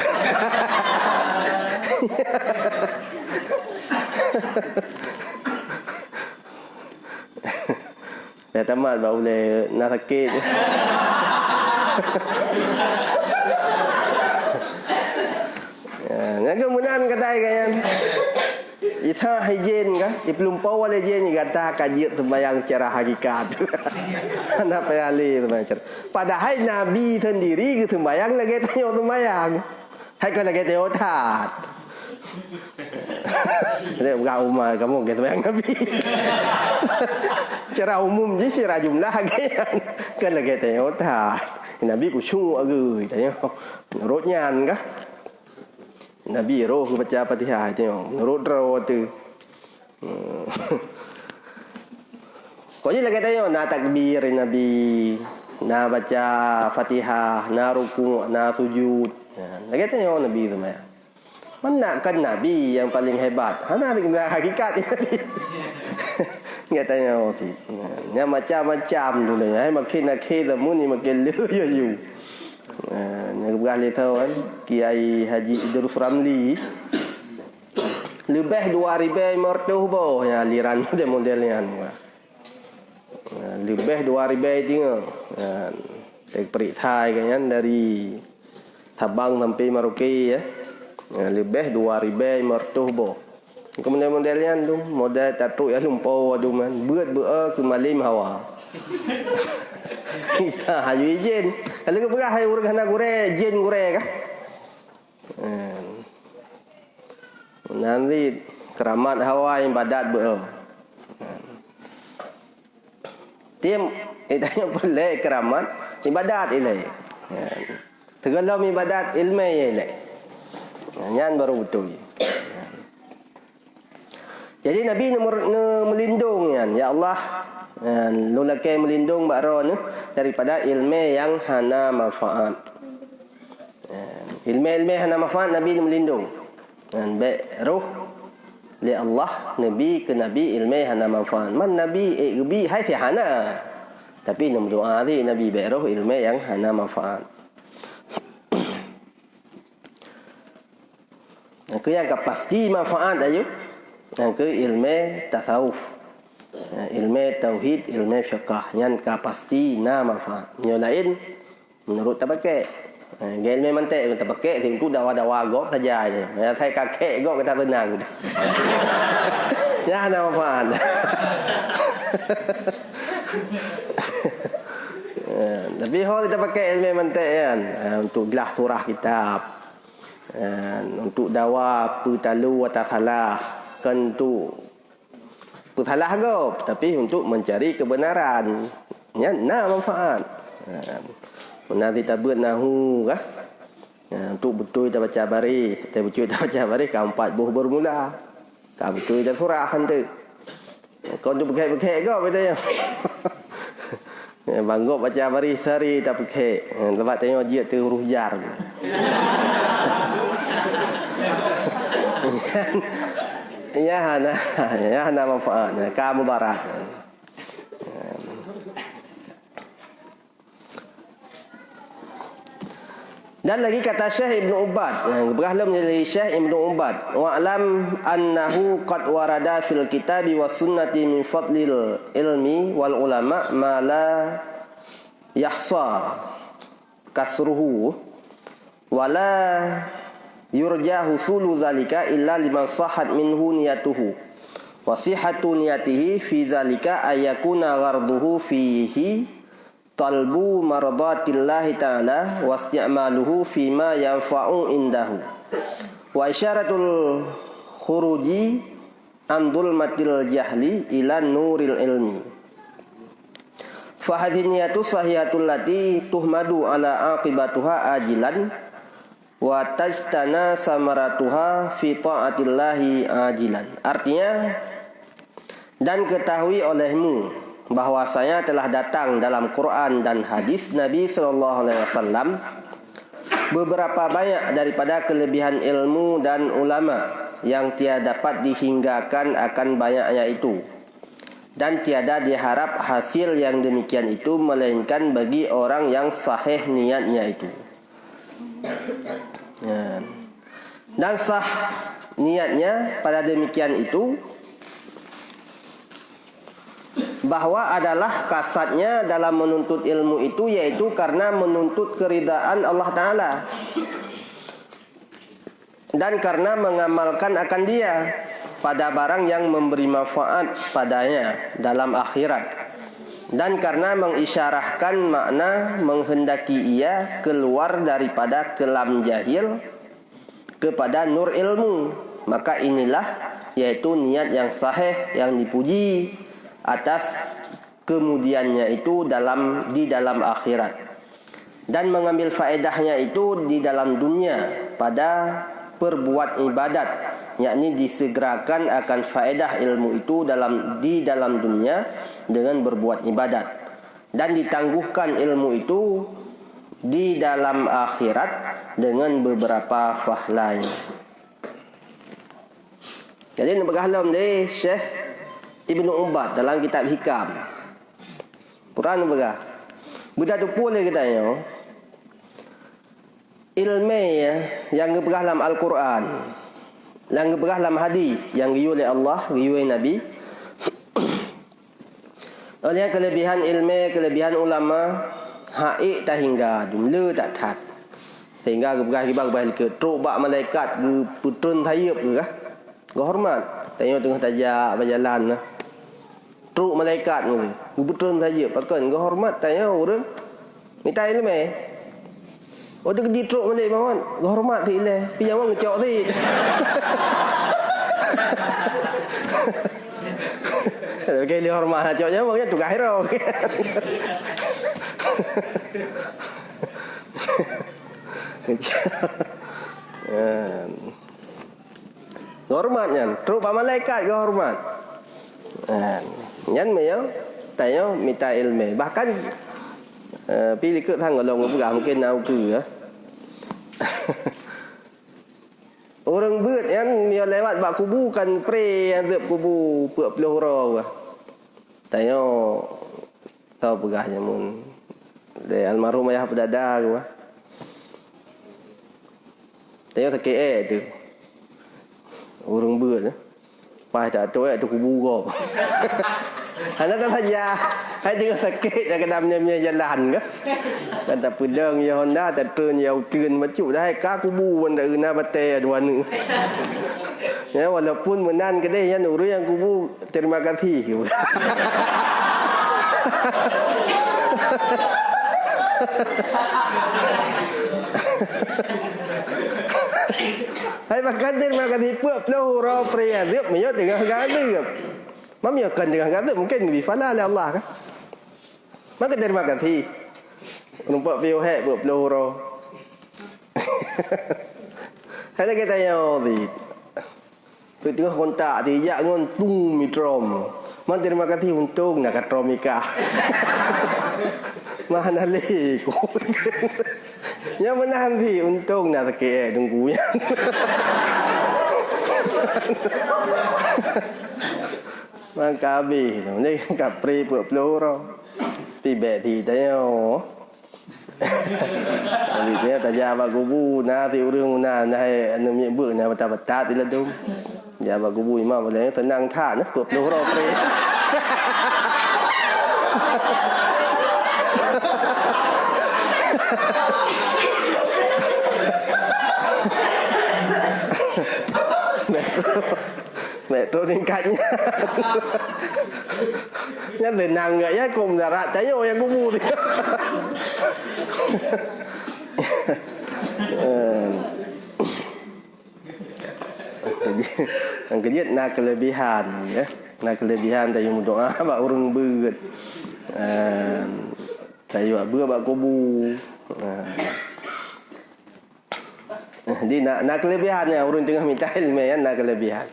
Ya tamat baru boleh nak sakit. Ngaga munan kadai kan. Isa hijin kah? Dipelumpau oleh jin ni kata kaji sembahyang cara hakikat. Anak payali sembahyang. Padahal Nabi sendiri ke sembahyang lagi tanya sembahyang. Hai kau lagi tanya otak. Dia bukan umar kamu ke sembahyang Nabi. Cara umum je secara jumlah kan lagi tanya otak. Nabi kusyuk ke tanya. Menurutnya kah? Nabi roh baca Fatihah tengok. Menurut roh tu. Kau je lagi tengok nak takbir Nabi, nak baca Fatihah, nak rukuk, nak sujud. Lagi tengok Nabi tu maya. Mana kan Nabi yang paling hebat? Hana lagi hakikat Nabi. Nggak tanya okey. Yang macam-macam tu dah. Makin nak lemu ni makin lu. Yang boleh tahu kan Kiai Haji Idrus Ramli lebih 2,000 mertuh boh ya aliran modelnya lebih 2,000 tengok tek perik Thai kan dari Sabang sampai Merauke ya lebih 2,000 mertuh boh kemudian modelnya tu model tatuk ya lumpau adu man beut ke malim hawa kita hayu izin kalau ke berah hayu urang nak gure jin gure kah nanti keramat hawa yang badat beu tim tanya boleh keramat ibadat ilai tegalam ibadat ilmu ilai nyan baru betul jadi Nabi melindung ya Allah lulakai melindung bakron daripada ilmu yang hana manfaat. Ilmu hana manfaat Nabi melindung. Dan baik roh li Allah Nabi ke Nabi ilmu hana manfaat. Man Nabi gebi hai fi hana. Tapi nam doa ni Nabi baik roh ilmu yang hana manfaat. Yang yang pasti manfaat ayo. Yang ke ilmu tasawuf. Ilmu tauhid, ilmu fiqh yang pasti na manfaat. Yang lain menurut tak pakai. Ilmu mantek tak pakai itu dawa-dawa gok saja je. Ya saya kakek gok kata benang. Ya na manfaat. Tapi kalau kita pakai ilmu mantek kan untuk gelah surah kitab. Untuk dawa petalu atau salah kan tu salah kau tapi untuk mencari kebenaran ya na manfaat nanti tabut nahu kah untuk betul kita baca bari kita betul kita baca bari keempat buh bermula kau betul kita surah hantu kau tu pakai kau beda ya banggok baca bari sehari tak pakai tempat tengok dia tu huruf jar ya hana manfaat kamu barat dan lagi kata Syekh Ibn Ubad berahlam menjadi Syekh Ibn Ubad wa'lam annahu qad warada fil kitabi was sunnati min fadlil ilmi wal ulama ma la yahsa kasruhu wala yurja husulu zalika illa liman sahhat minhu niyatuhu wa sihhatu niyatihi fi zalika ayakuna gharduhu fihi talbu mardatillahi ta'ala wa isti'maluhu fi ma yanfa'u indahu wa isyaratul khuruji an dhulmatil jahli ila nuril ilmi fa hadhihi niyatu sahihatul lati tuhmadu ala aqibatuha ajilan wa tajtana samaratuha fi ta'atillahi ajilan. Artinya dan ketahui olehmu bahwasanya telah datang dalam Quran dan hadis Nabi SAW beberapa banyak daripada kelebihan ilmu dan ulama yang tiada dapat dihinggakan akan banyaknya itu dan tiada diharap hasil yang demikian itu melainkan bagi orang yang sahih niatnya itu. Dan sah niatnya pada demikian itu bahwa adalah kasatnya dalam menuntut ilmu itu yaitu karena menuntut keridaan Allah Ta'ala dan karena mengamalkan akan dia pada barang yang memberi manfaat padanya dalam akhirat, dan karena mengisyarahkan makna menghendaki ia keluar daripada kelam jahil kepada nur ilmu, maka inilah yaitu niat yang sahih yang dipuji atas kemudiannya itu di dalam akhirat, dan mengambil faedahnya itu di dalam dunia pada perbuat ibadat, yakni disegerakan akan faedah ilmu itu di dalam dunia dengan berbuat ibadat, dan ditangguhkan ilmu itu di dalam akhirat dengan beberapa fahlai. Jadi nak berhalam dari Syekh Ibnu Ubad dalam kitab Hikam. Quran berah. Budak tu pula kita yo. Ilmu yang berah dalam Al-Quran, yang berah dalam hadis yang diu oleh Allah, diu oleh Nabi. Oleh kelebihan ilmu, kelebihan ulama, haik tak hingga, jumlah tak tat. Sehingga berah balik ke truk bak malaikat ke putun tayub ke kah? Hormat. Tengok tengah tajak berjalan lah. Truk malaikat ni. Gubernur saja. Pakai hormat. Tengok orang. Minta ilmu. Oh tu kerja truk malaikat bangun. Hormat tu ilmu. Tapi jangan ngecok tu. Okay, dia hormat. Ngecok jangan. Dia tukar hero. Hormatnya. Truk pak malaikat ke hormat. Nhân mày tayo minta ilmu. Bahkan pilih ke thang golong bergam mungkin au ke. Orang beut yang dia lewat bak kubu kan pre yang dep kubu puak puluh ro. Tayo tahu begahnya mun. De almarhum ayah pedada gua. Tayo take tu. Orang beut Pai tak tahu tu kubu kau. Hanya tak saja. Hai tengok sakit dah kena punya jalan ke. Kata pedang ya Honda tak turun ya ukun macam dah ka kubu pun dah kena batai dua ni. Ya walaupun menan kedai yang urus yang kubu terima kasih. Hai makan terima kasih puak peluh ro pria dia menyot dengan gada. Mamnya kan dengan gada mungkin difala oleh Allah kan. Maka terima kasih. Nampak piu hek puak peluh ro. Kalau kita yo di. Setengah kontak dijak ngon tung mitrom. Man terima kasih untuk nak katromika. Mana leh. Yang menahan di untung nak sakit tunggu ya. Maka habis ni kapri puak peluru. Pi bet di tayo. Jadi dia tak jawab kubu nanti urang na anu nyebut na batat-batat ila tu. Jawab kubu imam boleh tenang tak nah puak peluru pre. Metro tingkatnya. Yang tenang enggak ya kum darat tanya yang kubu tu. Yang kedua nak kelebihan ya. Nak kelebihan tayo doa bak urang beut. Tayo bak kubu. Jadi nak kelebihannya urang tengah minta ilmu ya nak kelebihan.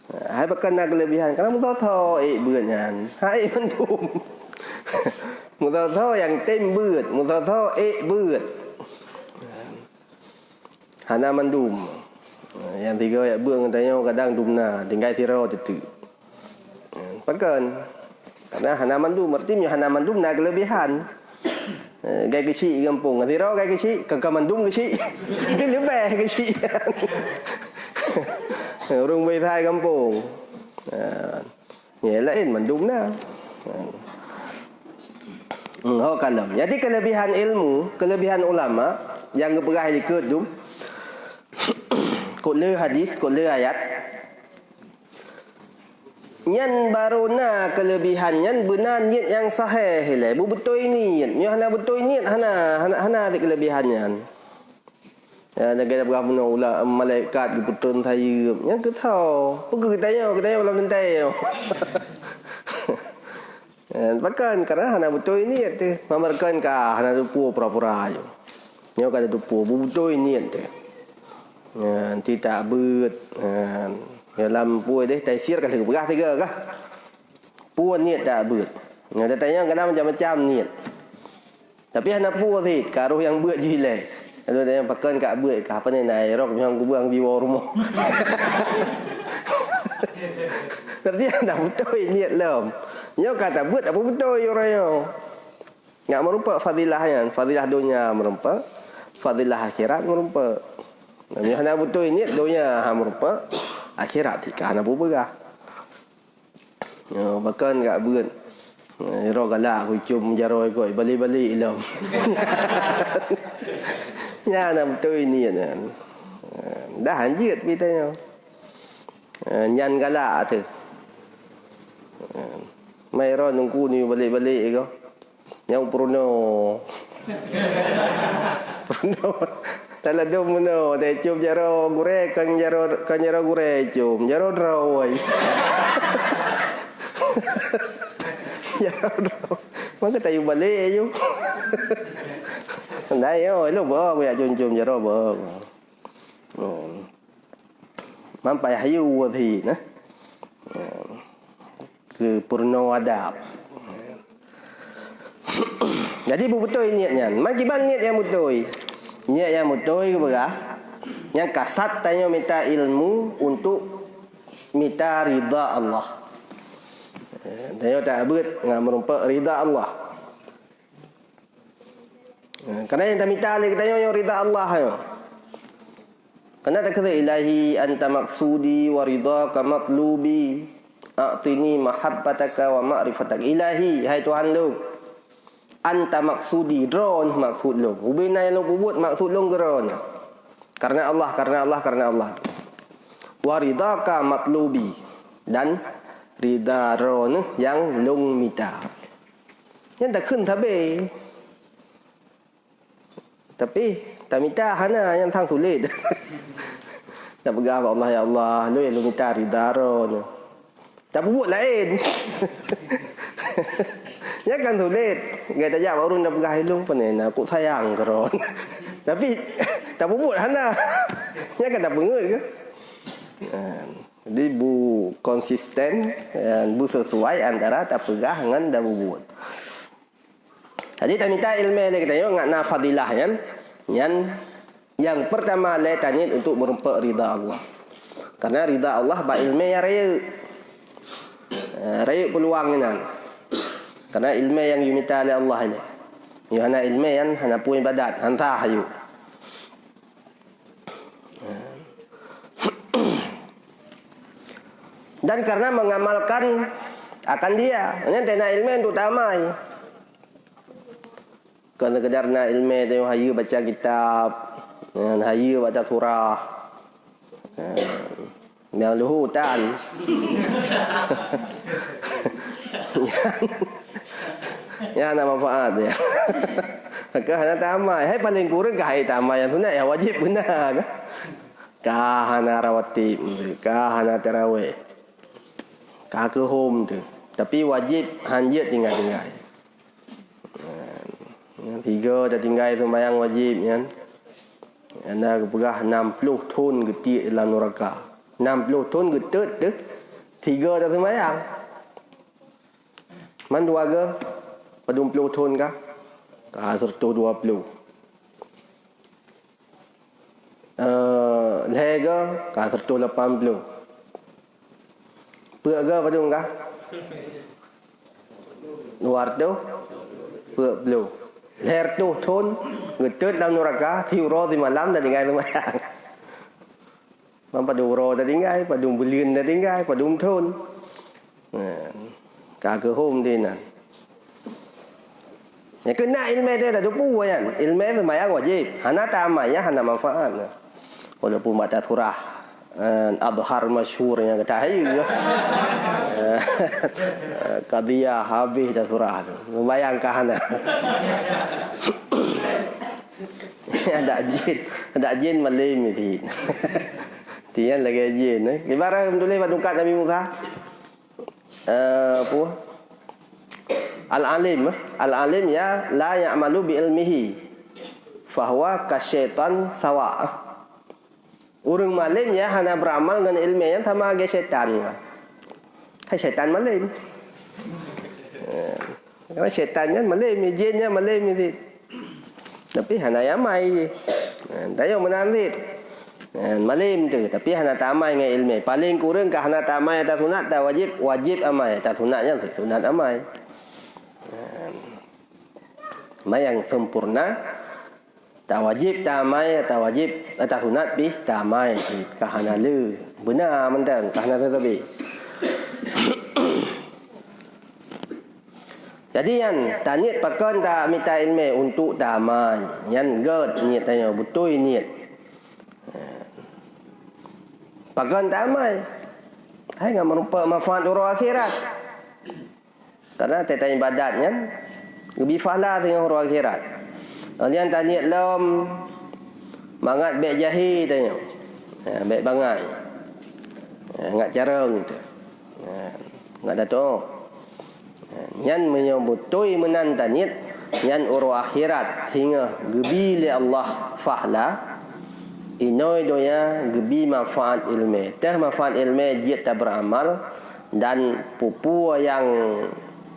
Hai bahkan nak kelebihan kerana mudah-mudah beutnya. Hai mendum. Mudah-mudah yang tem beut, mudah-mudah beut. Hana mendum. Yang tiga ya beung tanya kadang dumna tinggal tiro tu. Bahkan karena hana mendum artinya hana mendum nak kelebihan. Gai kecil kampung. Tiro gai kecil, kakak mendum kecil. Dia lebih kecil. Orang Thai kampung. Ya lain mendum dah. Kalam. Jadi kelebihan ilmu, kelebihan ulama yang berah ikut tu. Kul hadis, kul ayat. Nyan baruna kelebihan nyan benar niat yang sahih le. Betul niat. Nyo hana betul niat hana ada kelebihannya. Ya negara berapa ulah malaikat geputun saya. Yang ke tahu. Pergi kita belum tentai. Bahkan karena hana betul niat tu. Mamarkan ka hana tupu pura-pura ayo. Nyo kata tupu betul niat tu. Tidak bet. Dalam puan deh taisir kan berah tiga kah? Puan niat tak bet. Dia tanya kenapa macam-macam niat. Tapi anak puan ni karuh yang bet je hilang. Lalu dia pakai kat bet ke apa ni naik rok yang kubang di bawah rumah. Terus dah betul niat lom. Nyo kata bet apa betul orang yo. Ngak merupa fadilahnya, fadilah dunia merupa, fadilah akhirat merupa. Nyo hana betul niat dunia merupa. Akhirat tika nak berberah. Bahkan kat berat. Roh galak hukum jaro ikut balik-balik ilam. Ya nak betul ini kan. Dah anjir kita nya. Nyan galak tu. Mai ro nunggu ni balik-balik ko. Yang Bruno. Bruno. Tala dom no, te cium jaro gure kan jaro gure cium jaro drawai. Jaro draw. Maka tayu balik je. Ndai yo lo bo ya cium jaro bo. Mampai hayu thi nah. Ke purno adab. Jadi betul niatnya. Makiban niat yang betul. Niat yang betul ke berah? Yang kasat tanya minta ilmu untuk minta ridha Allah. Tanya tak abad dengan merumpak ridha Allah. Kerana yang tak minta lagi tanya yang ridha Allah. Kerana tak kata ilahi anta maksudi wa ridha ka matlubi. A'tini mahabbataka wa ma'rifataka. Ilahi, hai Tuhan lu. Anta maksudi drone maksud lu. Ubina yang lu buat maksud lu geron. Karena Allah. Waridaka matlubi dan rida drone yang lu minta. Yang tak kun tapi tak minta hana yang tang sulit. Tak pegang Allah ya Allah, lu yang lu minta rida drone. Tak buat lain. Ya kan sulit. Gaya tajak baru dah pegang hilung pun nak aku sayang keron. Tapi tak buat hana. Ya kan tak pengut ke? Jadi bu konsisten dan bu sesuai antara tak pegang dengan dah buat. Jadi tak minta ilmu lagi kita ngak na fadilah kan. Yang pertama le tanya untuk merumpak ridha Allah. Karena ridha Allah ba ilmu yang raya. Raya peluangnya. Karena ilmu yang diminta oleh Allah ini. Ia hana ilmu yang hana pun ibadat, hantah hayu. Dan karena mengamalkan akan dia. Ini tena ilmu untuk tamai. Kerana kedarna ilmu tu hayu baca kitab, hayu baca surah. Yang luhutan. Ya nak manfaat ya. Maka hana tamai. Hai paling kurang kah hai tamai yang sunat yang wajib benar. Kah hana rawatib, kah hana tarawih. Kah ke home tu. Tapi wajib hanjat tinggal-tinggal. Yang tiga dah tinggal tu bayang wajib kan. Anda berah 60 ton getik dalam neraka. 60 ton getet tu. Tiga dah sembahyang. Man dua ke? 20 ton kah? Kah 120. Lega kah 180. Pek ke padung kah? Luar tu pek belum. Leher tu ton getet dalam neraka, tiuro di malam dah tinggal sembahyang. Padung ro dah tinggal, padung bulian dah tinggal, padung ton. Kah ke home dia nak. Ya kena ilmu dia dah tupu kan. Ilmu sembahyang wajib. Hana tamai ya, hana manfaat. Walaupun baca surah adhar masyhur yang kata hayu. Qadiyah habis dah surah tu. Membayangkan ada jin malim ni. Tian lagi jin Ibarat tulis padukat Nabi Musa. Apa? Al-alim ya la ya'malu bi ilmihi fahuwa kasyaitan sawa. Orang malim ya hana beramal dengan ilmu yang sama dengan syaitan. Hai syaitan malim. Kalau syaitan kan malim, jinnya malim itu. Tapi hana yamai. Tayo menanrit. Malim tu, tapi hana tamai dengan ilmu. Paling kurang ke hana tamai atas sunat tak wajib amai. Atas sunatnya sunat amai. Yang sempurna tak wajib tamai atau wajib atas sunat bih tamai kahana le benar mentang kahana tetapi. Jadi yang taniat pakon tak minta ilmu untuk tamai yang god niat tanya betul niat pakon tamai hai ngam merupa manfaat orang akhirat karena tentang ibadatnya lebih fahla dengan orang akhirat. Kalian tanya lom mangat baik jahi tanya. Baik bangai. Ngat carang tu. Ngat dato. Yan menyebutui menan tanyit yan uru akhirat hingga gebi li Allah fahla inoi doya gebi manfaat ilmu. Tah manfaat ilmu dia tak beramal dan pupu yang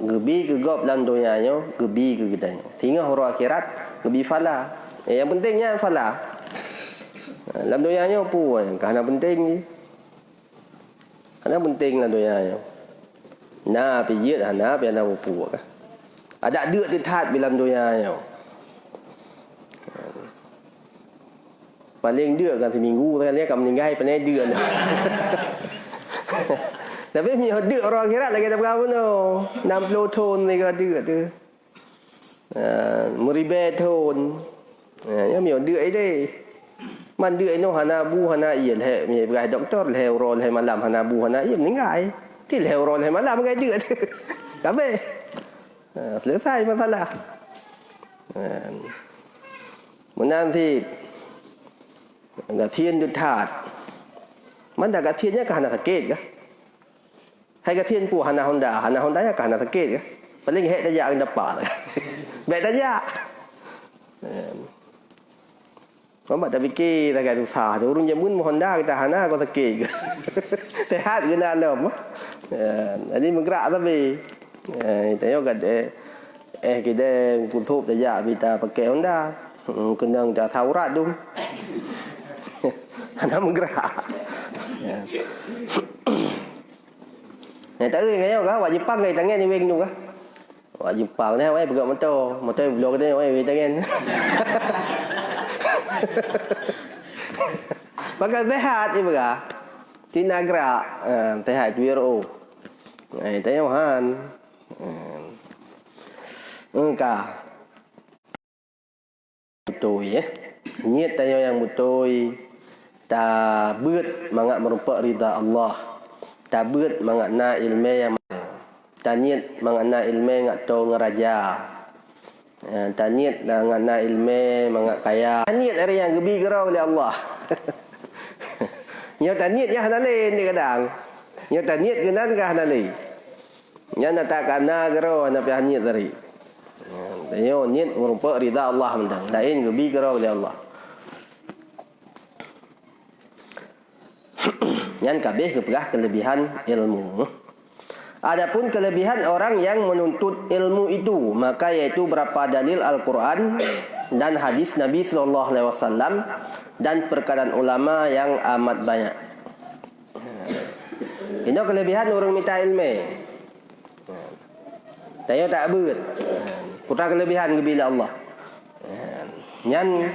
gebi gegop dalam dunianya gebi ke gedanya. Sehingga uru akhirat lebih fala. Yang pentingnya fala. Dalam dunianya apa yang kerana penting ni. Kerana penting dalam dunianya. Nah, pijit hana pi ana apa kan. Ada deuk tethat dalam dunianya. Paling deuk kan seminggu sekali akan meninggal pandai deuk dah. Tapi mi deuk orang akhirat lagi tak berapa tu. 60 tahun ni ke deuk tu. Meribe thôn nhớ miêu đưỡi đi man đưỡi nó hana bu hana yên hệ mi gai doctor leo ron hay mà làm hana bu hana yên ní gai thì leo ron hay mà làm gai đưỡi cả bê lỡ sai mà phải là một năm thì là thiên được thạtมันแต่กะเทียนเนี่ยกะหนาสังเกตกะให้กะเทียนปู่หนาฮอนดาเนี่ยกะหนาสังเกตกะpaling hek dah jak dapat. Baik dah jak. Mama tak fikir tak ada usaha. Urung jamun Honda kita hana kau sakit. Sehat ke dalam. Jadi menggerak tapi. Tengok kat kita kutup dah jak kita pakai Honda. Kena dah taurat tu. Hana menggerak. Tak ada kaya kah wak Jepang kai tangan ni weng tu kah. Wak Jepang ni wei bergerak motor belok dia wei tangan. Pakai sehat ni berah. Tina gerak sehat 2 euro. Tengok han. Engkau betul ya. Niat tanya yang betul. Tak beut mangat merupa ridha Allah. Tak beut mangat na ilmu yang taniat mangana ilmu ngat to ngeraja. Taniat mangana ilmu mangat kaya. Taniat ada yang gebi gerau oleh Allah. Nya taniat ya hanale ni kadang. Nya taniat genan ka hanale. Nya nata kana gerau na pi niat dari. Yo niat merupa ridha Allah mendang. Lain gebi gerau oleh Allah. Yang kabeh kepegah kelebihan ilmu. Adapun kelebihan orang yang menuntut ilmu itu, maka yaitu berapa dalil Al-Quran dan hadis Nabi SAW dan perkataan ulama yang amat banyak. Ini kelebihan orang minta ilmu. Saya tak beut. Putra kelebihan bila Allah. Yang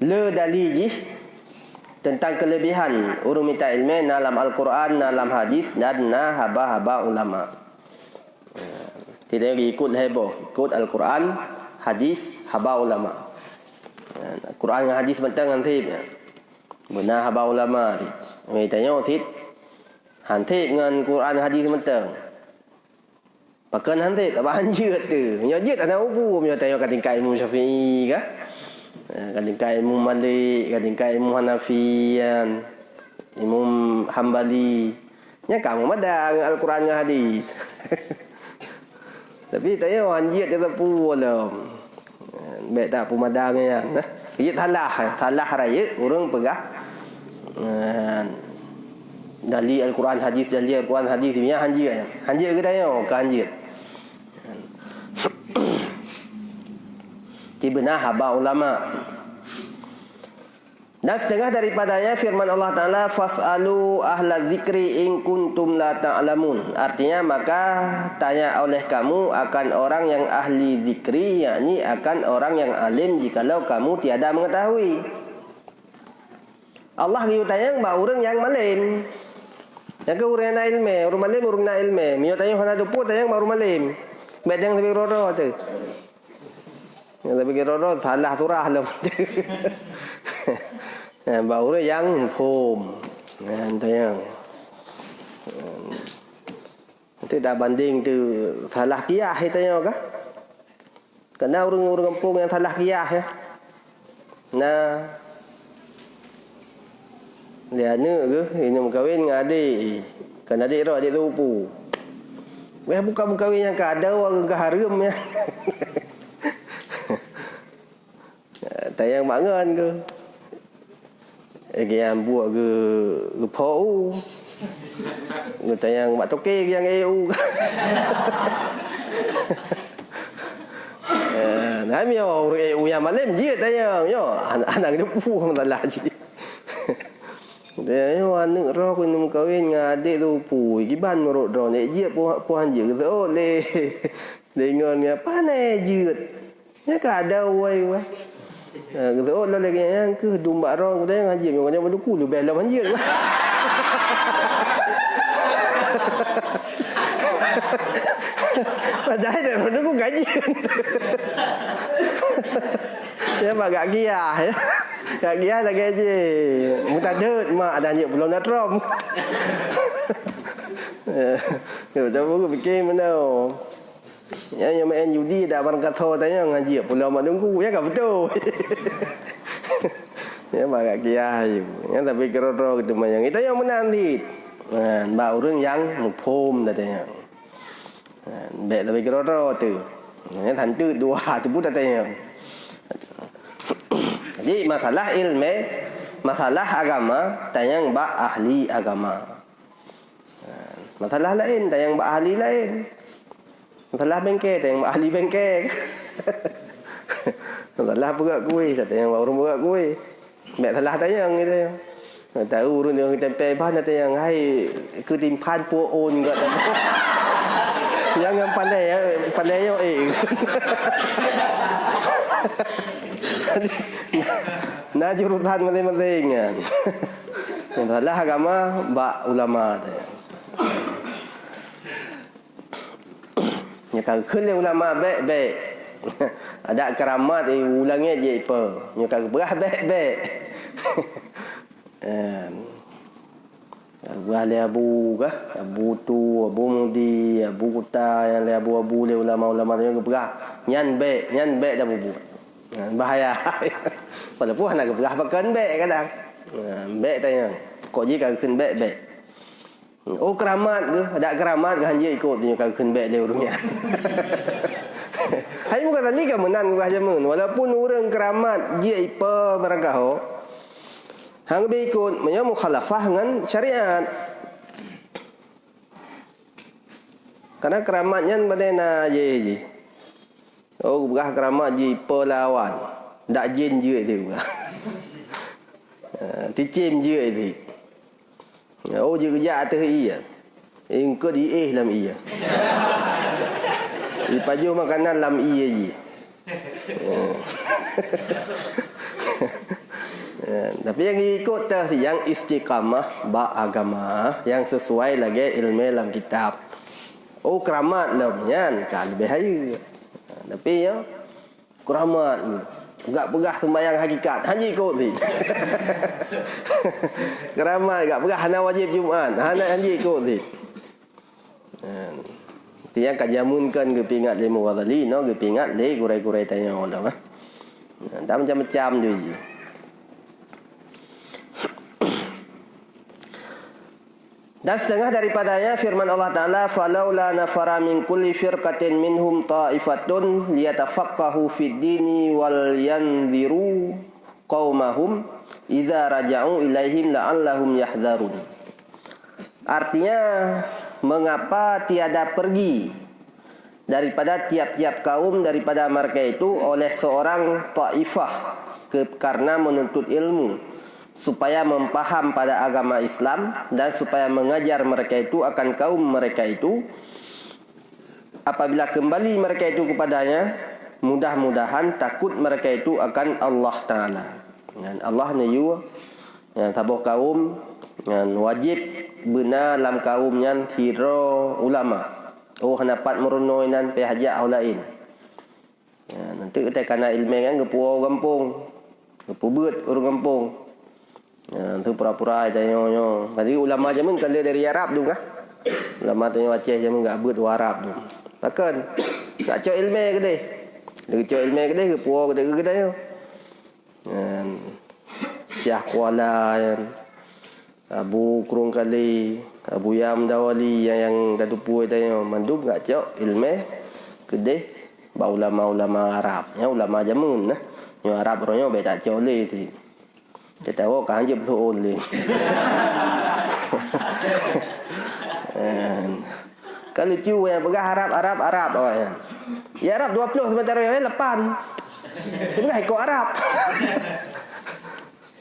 le dalil tentang kelebihan orang minta ilmu dalam Al-Quran, dalam hadis dan haba-haba ulama. Tidak ikut heboh, ikut Al-Quran, hadis, haba ulama. Al-Quran dan hadis bentang nanti benar haba ulama. Mai tanya thit. Han thit ngan Quran hadis mentang. Pakan han thit tak bahan jeut tu. Nya jeut ana upu nya tanya ka tingkat ilmu Syafi'i ka. Ka tingkat ilmu Malik, ka tingkat ilmu Hanafi kan. Imam Hambali. Nya kamu madang Al-Quran dengan hadis. Tapi tanya han jeut dia tak pu lah. Baik tak pu madang kan. Jeut salah raya urang pegah. Dalil Al-Quran hadis punya hanjir ke tanya ke hanjir Tibna haba ulama. Dan setengah daripadanya firman Allah Ta'ala fas'alu ahla zikri in kuntum la ta'lamun. Artinya maka tanya oleh kamu akan orang yang ahli zikri, yakni akan orang yang alim jikalau kamu tiada mengetahui. Allah giu tanya mbak orang yang malim. Yang ke orang nak ilmu, orang malim orang nak ilmu. Mio tanya hana tu pun tanya mbak orang malim. Mbak yang lebih roro tu. Yang lebih roro salah surah lah. Mbak orang yang pom. Tanya. Itu dah banding tu salah kiyah tanya kah? Kerana orang-orang kampung yang salah kiyah ya. Nah. Dia anak ke ini berkahwin dengan adik. Kan adik roh adik lupu. Weh bukan berkahwin yang kada orang ke haram ya. Tayang bangan ke. Yang buat ke pau. Tayang mak toke yang EU. Nami orang EU yang malam je tayang yo anak lupu masalah je. Dia anak roh kena kahwin dengan adik tu pu giban merok roh nek je puan je ke oh le dengan ni apa ne je nya ka ada wai wai kata oh le yang ke domba roh tu yang haji macam mana ku lu belam je padahal dia roh ku gaji dia bagak giah ya. Kak Gia lagi aje. Mutadut mak dah je belum nak rom. Ya, dah aku fikir mana. Yang main judi dah barang kata tanya ngaji pula mak tunggu ya kan betul. Ya mak Kak Gia je. Yang tapi kero-kero gitu yang itu yang menang dit. Mbak orang yang mupom dah tanya. Baik tapi kero-kero tu. Yang tentu dua tu pun dah tanya. Jadi masalah ilmu, masalah agama, tayang mbak ahli agama. Masalah lain, tayang mbak ahli lain. Masalah bengkel, tayang mbak ahli bengkel. Masalah berat kuih, tayang mbak orang berat kuih. Mbak salah tayang gitu. Tahu urun yang tempel bahan tayang hai ketimpan puon kat tahu. Jangan pandai yo Nah jurusan masing-masing kan. Masalah agama mbak ulama dia. Nya kalau kena ulama baik-baik. Ada keramat ulangnya je apa. Nya kalau berah baik-baik. Buah le abu kah? Abu tu, abu mudi, abu kuta yang le abu-abu le ulama-ulama tu yang berah. Nyan baik dah buat. Bahaya. Walaupun nak berah pakan baik kadang. Baik tanya. Kok je kalau kena baik. Oh keramat ke? Ada keramat ke hanya ikut dia kalau kena baik le orangnya. Hai bukan tadi kan menan ke jamun. Walaupun orang keramat dia ipa barangkah hang ikut menyo mukhalafah dengan syariat. Karena keramatnya badena je. Oh berah keramat je pelawan. Dak jin je tu. Ticim je tu. Oh je kerja atas iya. Engko di lam iya. Di paju makanan lam iya je. Tapi yang ikut yang istiqamah ba agama yang sesuai lagi ilmu dalam kitab. Oh keramat lah nyan kan lebih bahaya. Tapi ya keramat Gak pegah sembahyang hakikat. Hanya ikut ni. Keramai gak pegah hana wajib Jumaat. Hana ikut ni. Tiang kajamunkan ke pingat le muwadali no ke pingat le kurai-kurai tanya Allah. Tak macam-macam tu je. Dan setengah daripadanya firman Allah Ta'ala, falaula nafara min kulli firqatin minhum ta'ifatun liyatafaqahu fid dini wal yanziru qaumahum iza raja'u ilaihim la'allahum yahzarun. Artinya, mengapa tiada pergi daripada tiap-tiap kaum daripada mereka itu oleh seorang ta'ifah karena menuntut ilmu, supaya mempaham pada agama Islam dan supaya mengajar mereka itu akan kaum mereka itu. Apabila kembali mereka itu kepadanya, mudah-mudahan takut mereka itu akan Allah Ta'ala. Dan Allah ni you yang tabuh kaum yang wajib benar dalam kaum yang hero ulama. Oh dapat merunoi nan pihajak lain. Nanti kita kena ilmu kan kepuau kampung, kepubut orang kampung. Tu pura-pura tanya. Tadi ulama jaman kalau dari Arab tu kah? Ulama tanya Aceh jaman enggak beut Arab tu. Takkan tak cok ilmu ke deh. Dia cok ilmu ke deh ke puau ke tanya. Syah Kuala Abu Kurung Kali, Abu Yam Dawali yang datupu tanya mandub enggak cok ilmu ke deh ba ulama-ulama Arab. Ya ulama jaman nah. Yang Arab orangnya baik tak cok le tu. Dia tahu kan je betul ni. Kalau ciu yang pegah Arab awak. Ya Arab 20 sementara yang 8. Tengah ikut Arab.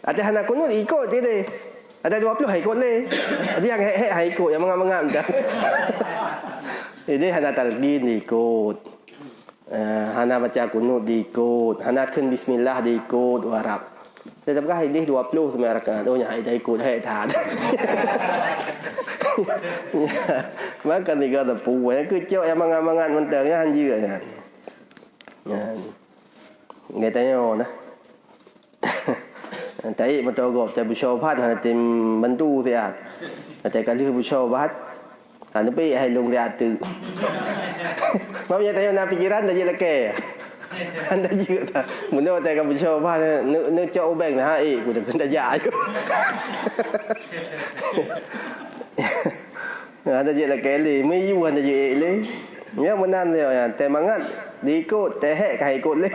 Ada hana kunut ikut dia deh. Ada 20 ikut le. Ada yang ikut yang mengam-mengam dah. Jadi hana talqin ikut. Hana baca kunut diikut. Hana kun bismillah diikut Arab. Tetap kah ini 20 semua rakaat. Oh nyai dah ikut tak. Maka ni kata puas yang kecok yang mangan-mangan mentangnya hanjir kan. Dia tanya nah. Tai bertogok tai bersyabat tim bantu siat. Tai kali bersyabat. Kan tapi hai long dia tu. Mau dia tanya nak pikiran dah je lekeh. Anda juga benda tak akan bercoba nak cok ubeng nah ku dah kena jaya. Ada je lah kali meyu anda je le. Ya menan dia ya temangat diikut tehek kah ikut le.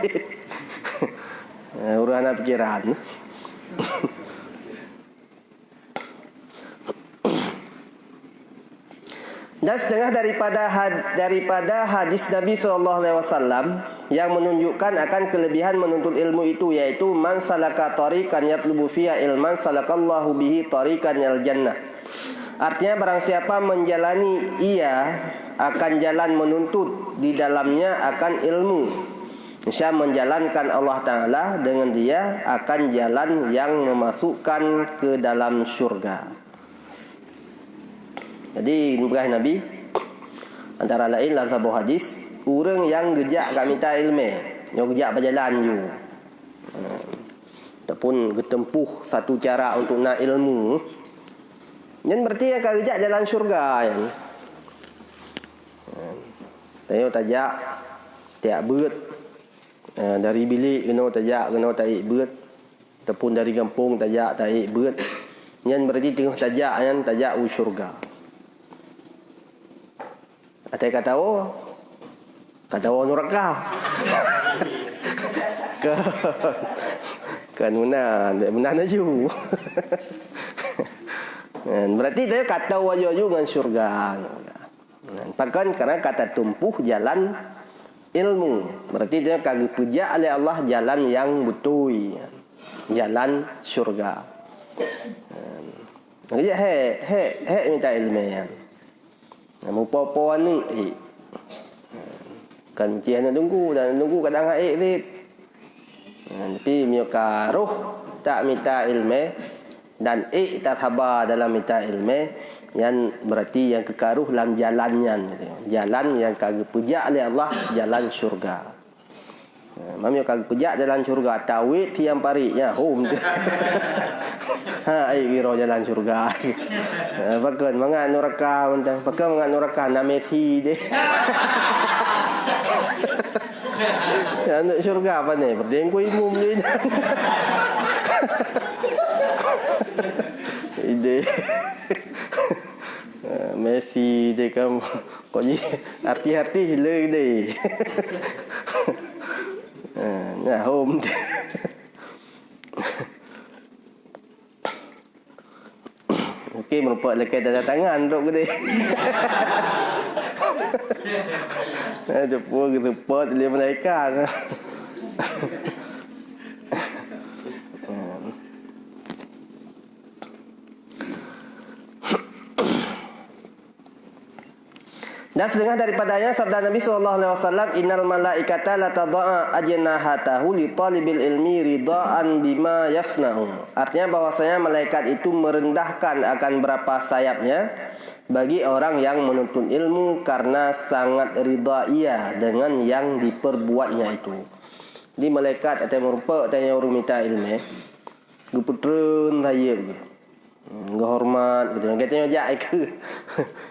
Urang pikiran. Dan setengah daripada hadis Nabi SAW yang menunjukkan akan kelebihan menuntut ilmu itu, yaitu man salaka tariqan yatlubu fiha ilman salakallahu bihi tariqan al jannah. Artinya barang siapa menjalani ia akan jalan menuntut di dalamnya akan ilmu, insya menjalankan Allah Ta'ala dengan dia akan jalan yang memasukkan ke dalam syurga. Jadi berkah Nabi antara lain dalam sebuah hadis, orang yang gejak kat minta ilmu, yang gejak berjalan you, ataupun ketempuh satu cara untuk nak ilmu, dan berarti akan gejak jalan syurga kan. Tanya tajak tiap beut dari bilik kena tajak kena taik beut, ataupun dari kampung tajak taik beut, yang berarti tengah tajak kan tajak syurga. Atai kata neraka. Kan benar ju. Berarti dia kata wajah dengan syurga. Bahkan karena kata tumpuh jalan ilmu. Berarti dia kagak puja oleh Allah jalan yang betul. Jalan syurga. Jadi minta ilmu yang mupo-po ni kan dia nak tunggu kadang ni tapi mioka roh tak minta ilmu dan tak sabar dalam minta ilmu yang berarti yang kekaruh dalam jalannya jalan yang kagak puja oleh Allah jalan syurga. Mami kagak pejak jalan syurga tawit tiang pariknya home. Ha ai wiro jalan syurga. Pakeun mangan neraka mentang. Pakeun mangan neraka namethi deh. Ya nak syurga apa ni? Berdeng ku imum ni. Ide. Messi deh kamu. Kok ni arti-arti le deh. Nah, home. Okey, merupakan lekat tanda tangan dok gede. Ada pun kita pot dia malaikat. Dan setengah daripadanya sabda Nabi SAW, innal malaikata la tadha'a ajnahatahu li talibil ilmi ridaan bima yasna'u. Artinya bahwasanya malaikat itu merendahkan akan berapa sayapnya bagi orang yang menuntut ilmu karena sangat ridha ia dengan yang diperbuatnya itu. Di malaikat atau merupa tanya orang minta ilmu, guputreun saya begitu. Hormat gitu. Katanya jak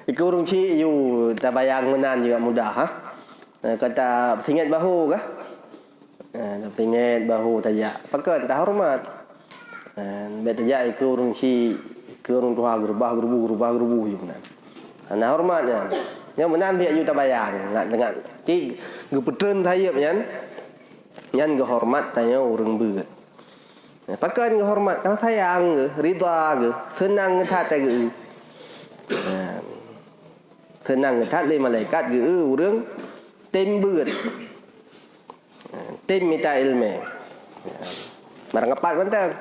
iku urung ci you tabayang menan juga mudah ha. Kata tingkat bahu kah? Tingkat bahu tajak. Pakai tak hormat. Bet tajak iku urung ci ke urung tuha gerubah gerubu you menan. Nah hormatnya. Yang menan biak you tabayang. Nak dengar ti gepetreun tayep nyan. Nyan gehormat tanya urang beut. Pakai ke hormat karena sayang ke, ridha ke, senang ke tat ke. Senang ke tat le malaikat ke urang tim beut. Tim minta ilmu. Marang kepat pentang.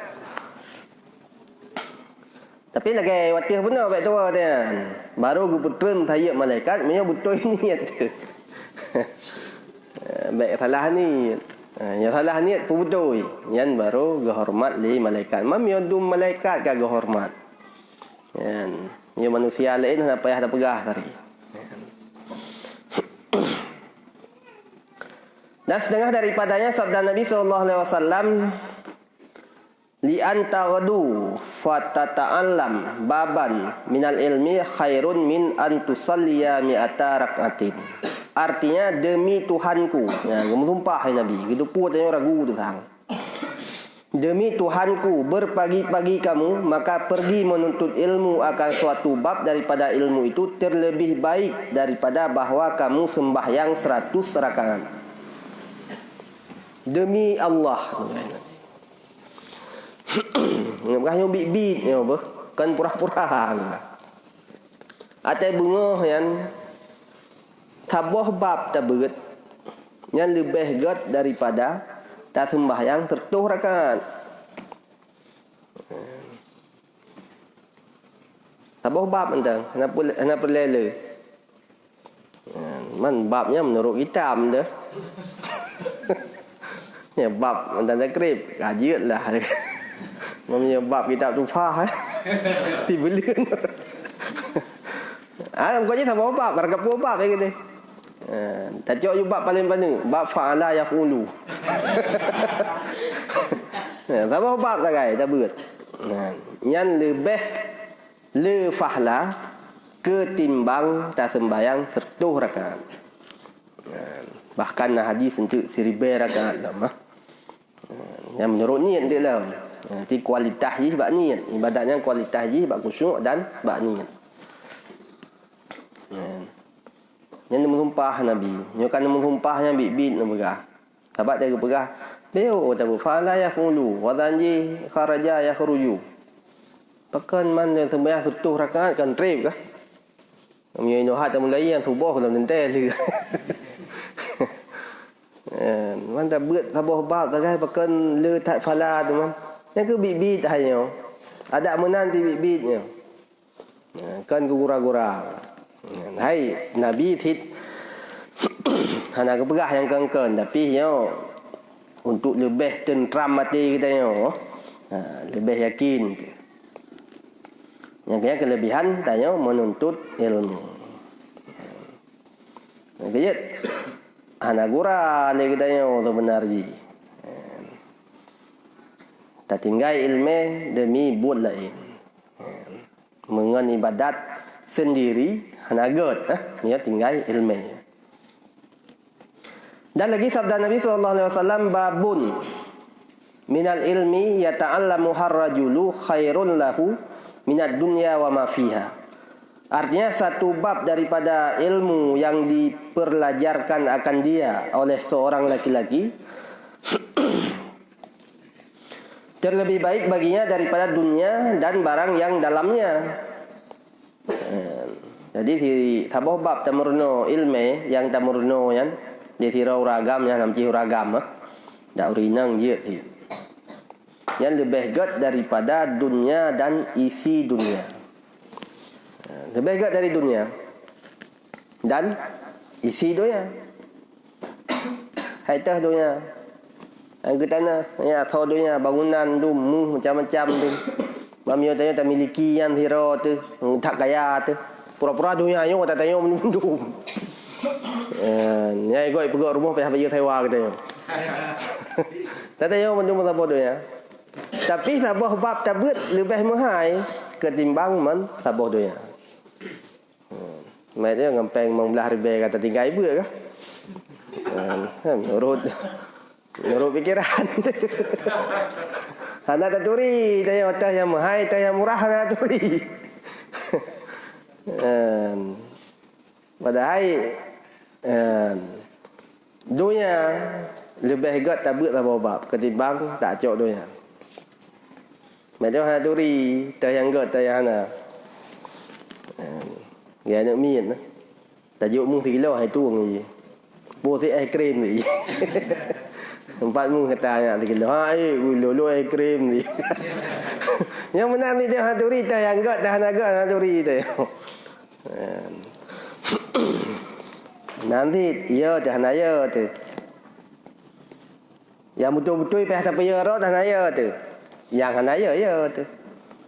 Tapi lagi watih benar baik tua dia. Baru ke putreun tayep malaikat punya betul niat tu. Baik salah ni. Ya salah niat pun betul. Yan baru gehormat li malaikat. Mam yo dum malaikat ka gehormat. Yan, yo manusia lain nak payah dah pegah tadi. Dan setengah daripadanya sabda Nabi SAW, li antagadu fatata'allam baban minal ilmi khairun min antusalliya mi'ata rak'atin. Artinya demi Tuhanku, ya, gemumpah Nabi. Gitu pun tanya ragu tu sang. Demi Tuhanku, berpagi-pagi kamu, maka pergi menuntut ilmu akan suatu bab daripada ilmu itu terlebih baik daripada bahwa kamu sembahyang 100 rakaat. Demi Allah. Ngah yo bit-bit yo apa? Kan pura-pura. Atai bunga yang taboh bab tabeut yang lebih gat daripada tak sembahyang 100 rakaat. Taboh bab entang, kenapa lele? Man babnya menurut hitam dah. Ya bab entang takrib, gajiut lah. Mamnya bab kitab tufah. Dibelian. Kau je taboh bab, marga bab gitu. Tajuk you bab paling mana? Bab fa'ala yaf'ulu. Taboh bab tak gai, tak beut. Yang lebih le fahla ketimbang tak sembayang 100 rakaat. Bahkan hadis untuk 1000 rakaat dah. Yang menurut niat dia lah. Nanti kualitas je sebab niat. Ibadatnya kualitas je sebab khusyuk dan sebab niat. Yang menumpah Nabi. Yang kan menumpahnya bit-bit nak pegah. Sahabat dia pegah. Beo tabu fala yaqulu wa dhanji kharaja yakhruju. Pakan man yang sembahyang 100 rakaat kan trip kah? Kami ino hat mulai yang subuh dalam nentel. Man tak beut sabuh bab tagai pakan le tak fala tu man. Yang ke bit-bit hanya. Ada menan bit-bitnya. Kan gura-gura. Hai Nabi tit hana kepegah yang kengken tapi yo untuk lebih tentram mati kita yo lebih yakin tu. Yang kaya kelebihan tanya menuntut ilmu. Kaya hana gura le kita yo tu benar ji. Tak tinggal ilmu demi buat lain. Mengen ibadat sendiri hana god, dia tinggal ilmu. Dan lagi sabda Nabi SAW, babun minal ilmi yata'allamu harrajulu khairun lahu minad dunya wa ma fiha. Artinya satu bab daripada ilmu yang diperlajarkan akan dia oleh seorang laki-laki terlebih baik baginya daripada dunia dan barang yang dalamnya. Jadi si sabah bab tamurno ilmu yang tamurno yan dia tirau ragam yang namci ragam dak urinang dia tu. Yang lebih gad daripada dunia dan isi dunia. Lebih gad dari dunia dan isi dunia. Hai tah dunia. Angkat tanah, ya thau dunia bangunan tu macam-macam tu. Mamio tanya tak miliki yang hero tu, tak kaya tu. Pura-pura dunia yo tak tanya menundum. Nyai goi pegok rumah payah bayar sewa katanya. Tak tanya menundum apa tu ya. Tapi sabah bab tabut lebih mahal ketimbang men sabah tu ya. Mai dia ngampeng membelah ribe kata tinggal ibu ke? Menurut pikiran. Hana tak turi, tanya otak yang mahal, tanya yang murah hana turi. Padahal dunia lebih hebat tabut sabah bab ketimbang tak cok dunia. Macam hana turi, tanya yang god, tanya hana. Gaya nak mian lah. Tajuk mu 3 kilo hai tuang je. Buat es krim ni. Empat mu kata nak 3 kilo. Hai, lolo es krim ni. Yang benar ni dia haturi dah yang god dah naga haturi tu. Nanti ya dah naya tu. Yang betul-betul payah tak payah dah naya tu. Yang naya ya tu.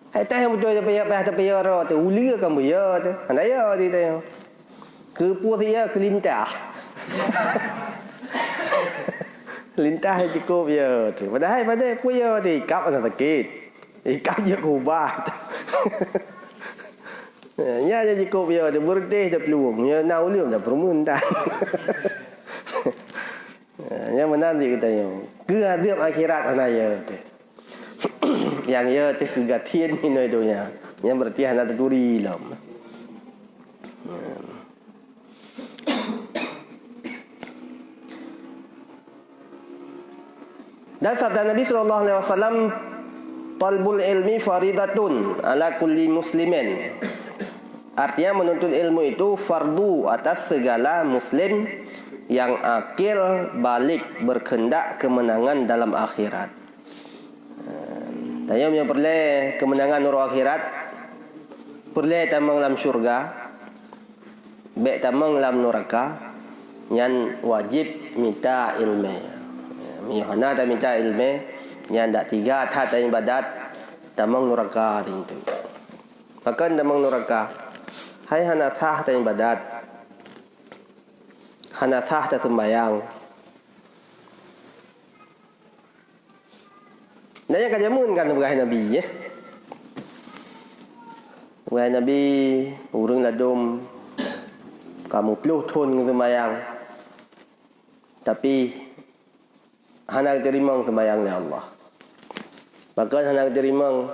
Hai tah yang betul payah tak payah tu. Uli kan ya tu. Naya dia tu. Kepuas dia kelintah. Lintah cukup ya tu. Padahal puya tu ikap ada sakit. Ikap je kubat. Ya je cukup ya tu berdeh dah peluang. Ya naulum dah permuntah. Yang menanti katanya. Ke adab akhirat anaya tu. Yang ya tu kegatian ni noi tu nya. Yang berarti hana terduri lah. Dan sabda Nabi SAW, talbul ilmi faridatun ala kulli muslimin. Artinya menuntut ilmu itu fardu atas segala muslim yang akil balik berkehendak kemenangan dalam akhirat. Tanya yang perle kemenangan nur akhirat, perle tamang dalam syurga, baik tamang dalam neraka, yang wajib minta ilmu. Mihana tak minta ilmu, yang tak tiga tak ibadat, tamang neraka itu. Bahkan tamang neraka, hai hana sah tak ibadat, hana sah tak sembayang. Dan yang kajamun kan berkah Nabi ya. Berkah Nabi urung ladum kamu peluh tun sembayang. Tapi hana terima sembayang oleh Allah. Bahkan hana terima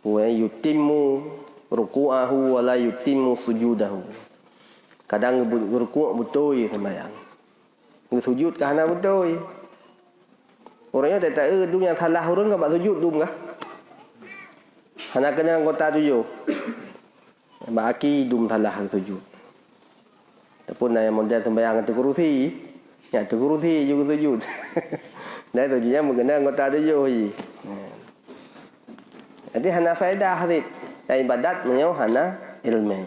wa yutimmu ruku'ahu wa la yutimmu sujudahu. Kadang ruku' betul sembayang. Sujud ke hana betul. Orangnya tak tahu dunia salah orang enggak sujud dum kah? Hana kena anggota tujuh. Baki dum salah sujud. Ataupun yang model sembahyang tu kerusi, ya tu kerusi juga sujud. Dan sujudnya mengenai anggota tujuh je. Jadi hana faedah ni. Dan ibadat menyo hana ilmu.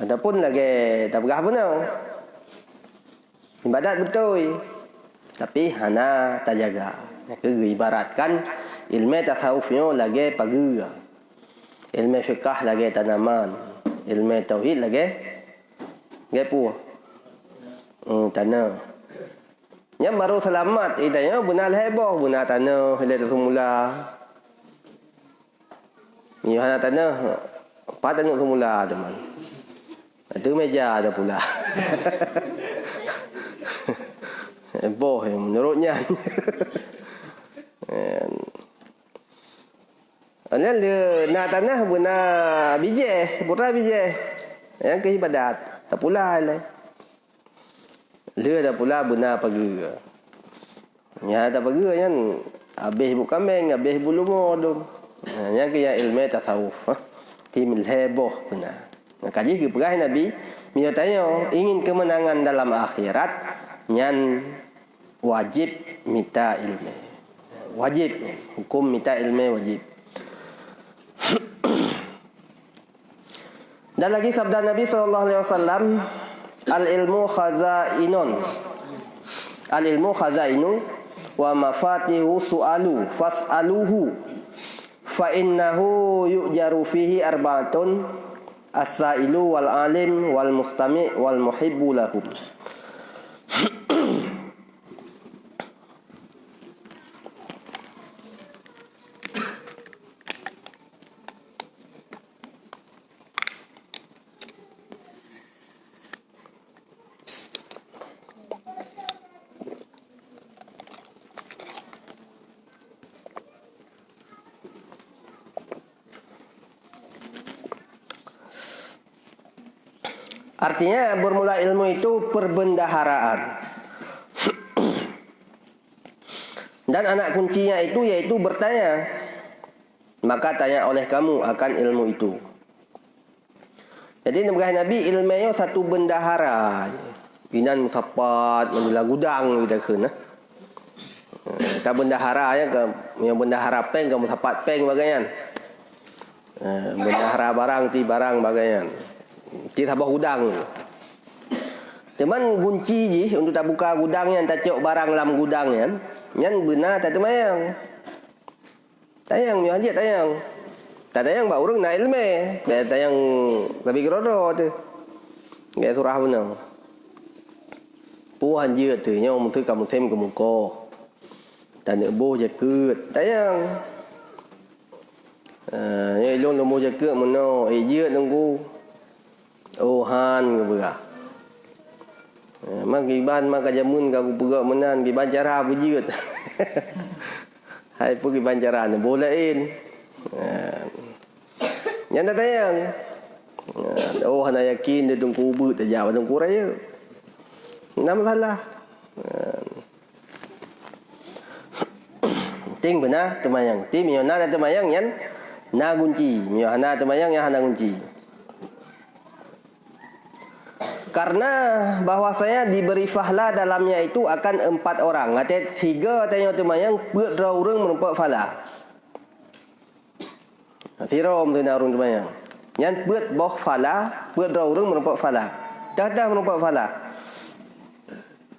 Ataupun lagi tak berapa pun. Ibadat betul. Tapi hana tak jaga. Ibaratkan ilmu tasawufnya lagi pagi. Ilmu fiqh lagi tanaman. Ilmu tauhid lagi Gapo? Tanah. Yang baru selamat idanya benar heboh, benar tanah hilang semula. Ni hana tanah. Pada nak semula teman. Itu meja ada pula. Heboh menurutnya. Ana le na tanah benar biji, pura biji. Yang ke ibadat. Tak pula le. Le dah pula benar pagi. Ya tak pagi kan habis ibu kambing, habis ibu lumur tu. Yang ke yang ilmu tasawuf. Timil heboh benar. Kaji ke perah Nabi, dia tanya, ingin kemenangan dalam akhirat, nyan wajib minta ilmu. Wajib, hukum minta ilmu wajib. Dan lagi sabda Nabi SAW, al-ilmu khazainun. Al-ilmu khazainu wa mafatihu su'alu fas'aluhu fa innahu yu'jaru fihi arba'atun as-sa'ilu wal alim wal mustami' wal muhibbu lahum. Artinya bermula ilmu itu perbendaharaan. Dan anak kuncinya itu yaitu bertanya. Maka tanya oleh kamu akan ilmu itu. Jadi Nabi ilmunya satu bendahara. Binan musapat, menjual gudang kita kena. Kita bendahara ya ke yang bendahara peng ke musapat peng bagaian. Bendahara barang ti barang bagaian. Kita sabah gudang. Teman kunci je untuk tak buka gudang yang tak cok barang dalam gudang kan. Yang benar tak temayang. Tayang ni hajat tayang. Tak tayang bak urang nak ilmu. Biar tayang tapi gerodo tu. Gak surah benar. Puan je tu nya mesti kamu sem ke muka. Tak nak boh jaket. Tayang. Ya ilong lomo jaket mana. Je nunggu. Oh han ke berah. Mak giban mak jamun ka perak menan giban cara berjeut. Hai pergi banjaran bolein. Yang tak tayang. Oh hana yakin dia tunggu ubut aja tunggu raya. Nama salah. Ting benar temayang. Tim yo na temayang yan na kunci. Yo hana temayang ya hana kunci. Karena bahwasanya diberi fahla dalamnya itu akan 4 orang. Artinya 3 tanya temayang berdua orang merupakan fahla. Tirom tu nak orang temayang. Yang berdua fahla, berdua orang merupakan fahla. Dah merupakan fahla.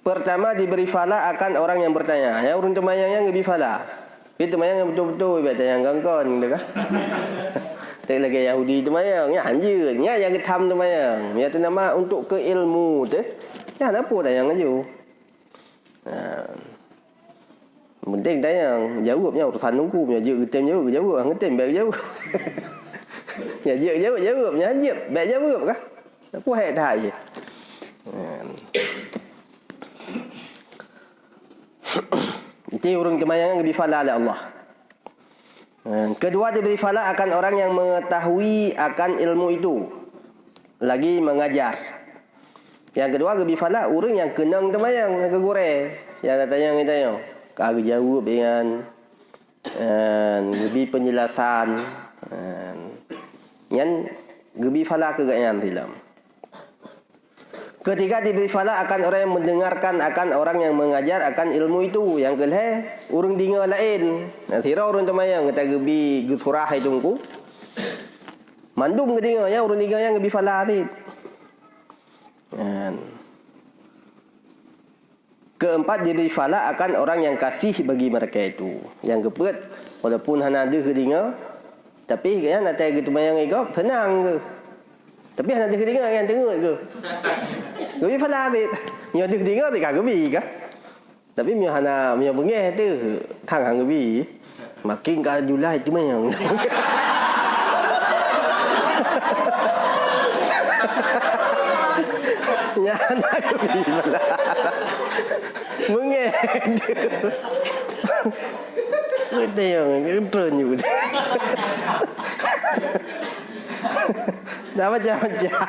Pertama diberi fahla akan orang yang bertanya. Yang orang temayang yang lebih fahla. Itu temayang yang betul-betul ibarat yang gangkon gitu kan. Tak lagi Yahudi temayang, ya anjir, ya yang ketam temayang. Ya tu nama untuk keilmu tu. Ya apa tayang aja. Penting tayang, jawabnya urusan nunggu, ya je ketem jawab, ngetem baik jawab. Ya je jawabnya anjir, baik jawab kah? Aku hai dah je. Itu orang temayang yang lebih fala oleh Allah. Kedua diberi fala akan orang yang mengetahui akan ilmu itu lagi mengajar. Yang kedua lebih fala orang yang kenang temayang yang kegore. Yang tayang kita yo. Kagak jawab dengan lebih penjelasan. Yang lebih fala keganyan dalam. Ketiga diberi fala akan orang yang mendengarkan akan orang yang mengajar akan ilmu itu. Yang kelih orang dengar lain. Tira orang temayang kata gebi gesurah itu ku. Mandum ke dengar ya orang dengar yang gebi fala tadi. Keempat diberi fala akan orang yang kasih bagi mereka itu. Yang keempat walaupun hana ada ke dengar tapi kan nak gitu temayang igap senang ke. Tapi hana dengar kan dengar ke. Gebi pala ni. Nyo dengar thì cả gebi ka. Tapi mio hana mio bengeh tu thang hang gebi. Makin ka Julai tu yang. Nya hana gebi pala. Bengeh. Itu yang keren juga. Dah macam-macam.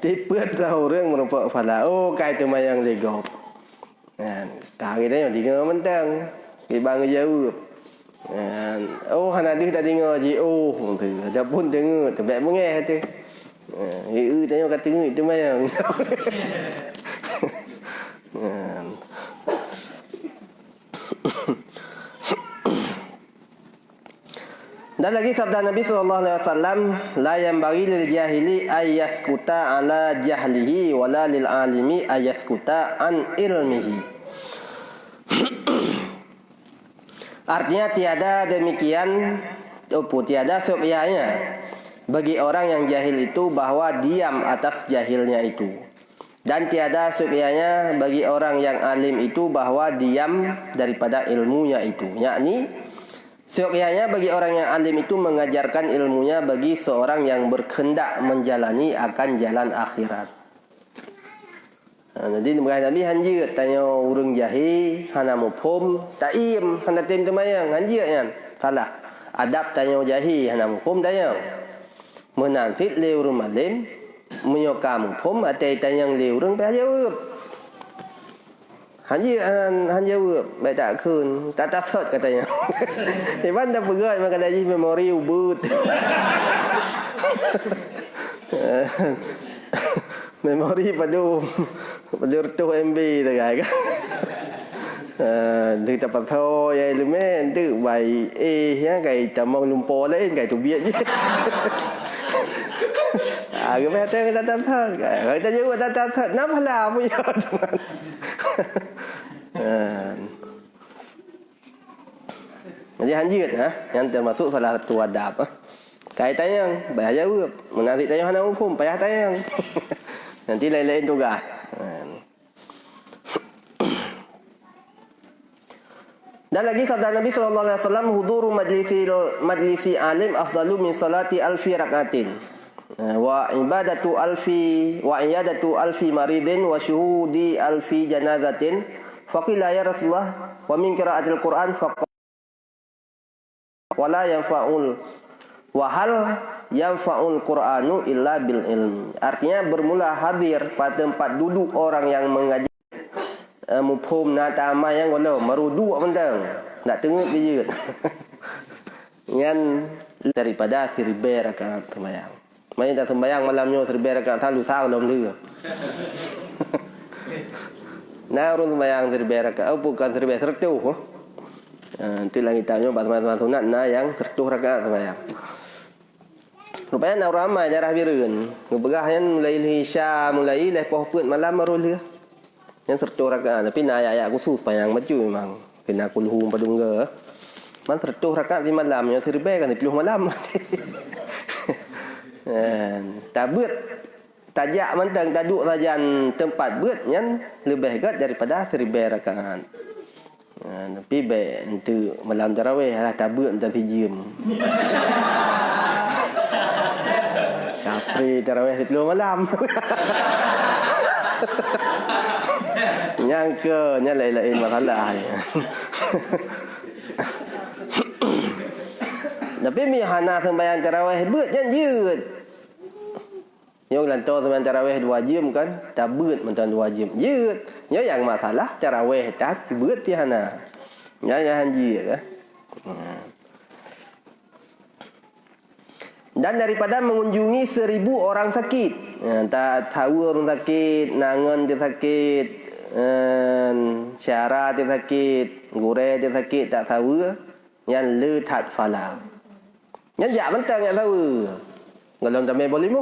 Tipet dah orang merompak pala. Oh, kai tu mayang legop. Kali tanya dengar mentang. Di bang jauh. Oh, hana dia tak dengar je. Oh, tu. Ada pun dengar. Tebak bengeh tu. Tanya kata itu mayang. Dan lagi sabda Nabi SAW, la yanbaghi lil jahili ayyaskuta ala jahlihi wala lil alimi ayyaskuta an ilmihi. Artinya tiada demikian, tiada seyogyanya bagi orang yang jahil itu bahwa diam atas jahilnya itu. Dan tiada seyogyanya bagi orang yang alim itu bahwa diam daripada ilmunya itu. Yakni seyogyanya bagi orang yang alim itu mengajarkan ilmunya bagi seorang yang berkehendak menjalani akan jalan akhirat. Jadi Nabi hanjir tanya urang jahil hana mufhum taim hana tim temayang hanjir kan. Salah. Adab tanya jahil hana mufhum tanya. Menanfit le urang alim menyoka mufhum atai tanya le urang pa jawab. Han jawab baik tak kun tak takut katanya. Hebat dah pegat maka dah memori ubut. Memori padu tu MB tu kan. Dia tak tahu ya elemen tu baik ya kai tamang lumpur lain kai tu biat je. Cái bé tên ta thật người ta như ta thật nó phải làm bây giờ. Jadi hanjir yang termasuk salah satu adab. Kaitannya bayar jawab. Nanti tanya hana hukum payah tanya. Nanti lain-lain tugas. Dan lagi sabda Nabi SAW, huduru majlisi alim afdalu min salati alfi rakatin. Wa ibadatu alfi maridin wa syuhudi alfi janazatin. Faqila ya Rasulullah wa min qiraatil Quran wala yanfa'ul wa hal yanfa'ul Qur'anu illa bil ilmi. Artinya bermula hadir pada tempat duduk orang yang mengaji mufhum natama yang gono marudu mentang nak tengok dia. Yang daripada seribu rakaat sembahyang. Mai dah sembahyang malamnya seribu rakaat tak lusa dalam dia. Nah urun sembahyang seribu rakaat bukan 1100. Itu lagi tanya bagaimana sunat nah yang 100 rakaat sembahyang. Rupanya nak ramai jarah bireun. Ngebegah yang mulai isya mulai lepas put malam marul dia. Yang 100 rakaat tapi nak ayat khusus sembahyang baju memang kena kulhu padungga. Man 100 rakaat di malam yang 1000 kan 10 malam. Tabut tajak mentang taduk sajan tempat buat yang lebih dekat daripada 1000 rakaat. Tapi baik untuk malam tarawih lah tabut macam sijim. Kapri tarawih 10 malam. Nyangka nya lain-lain masalah. Tapi mi hana sembahyang tarawih buat janjut. Yang lantar sembahyang tarawih 2 jam kan, tabut macam 2 jam. Jut. Nya yang masalah tarawih tak buat ti hana. Nya hanji kan. Dan daripada mengunjungi 1000 orang sakit. Tak tahu orang sakit, nangan dia sakit, syara dia sakit, gure dia sakit, tak tahu. Yang letat fala. Yang jak mentang yang tahu. Kalau tak boleh mo.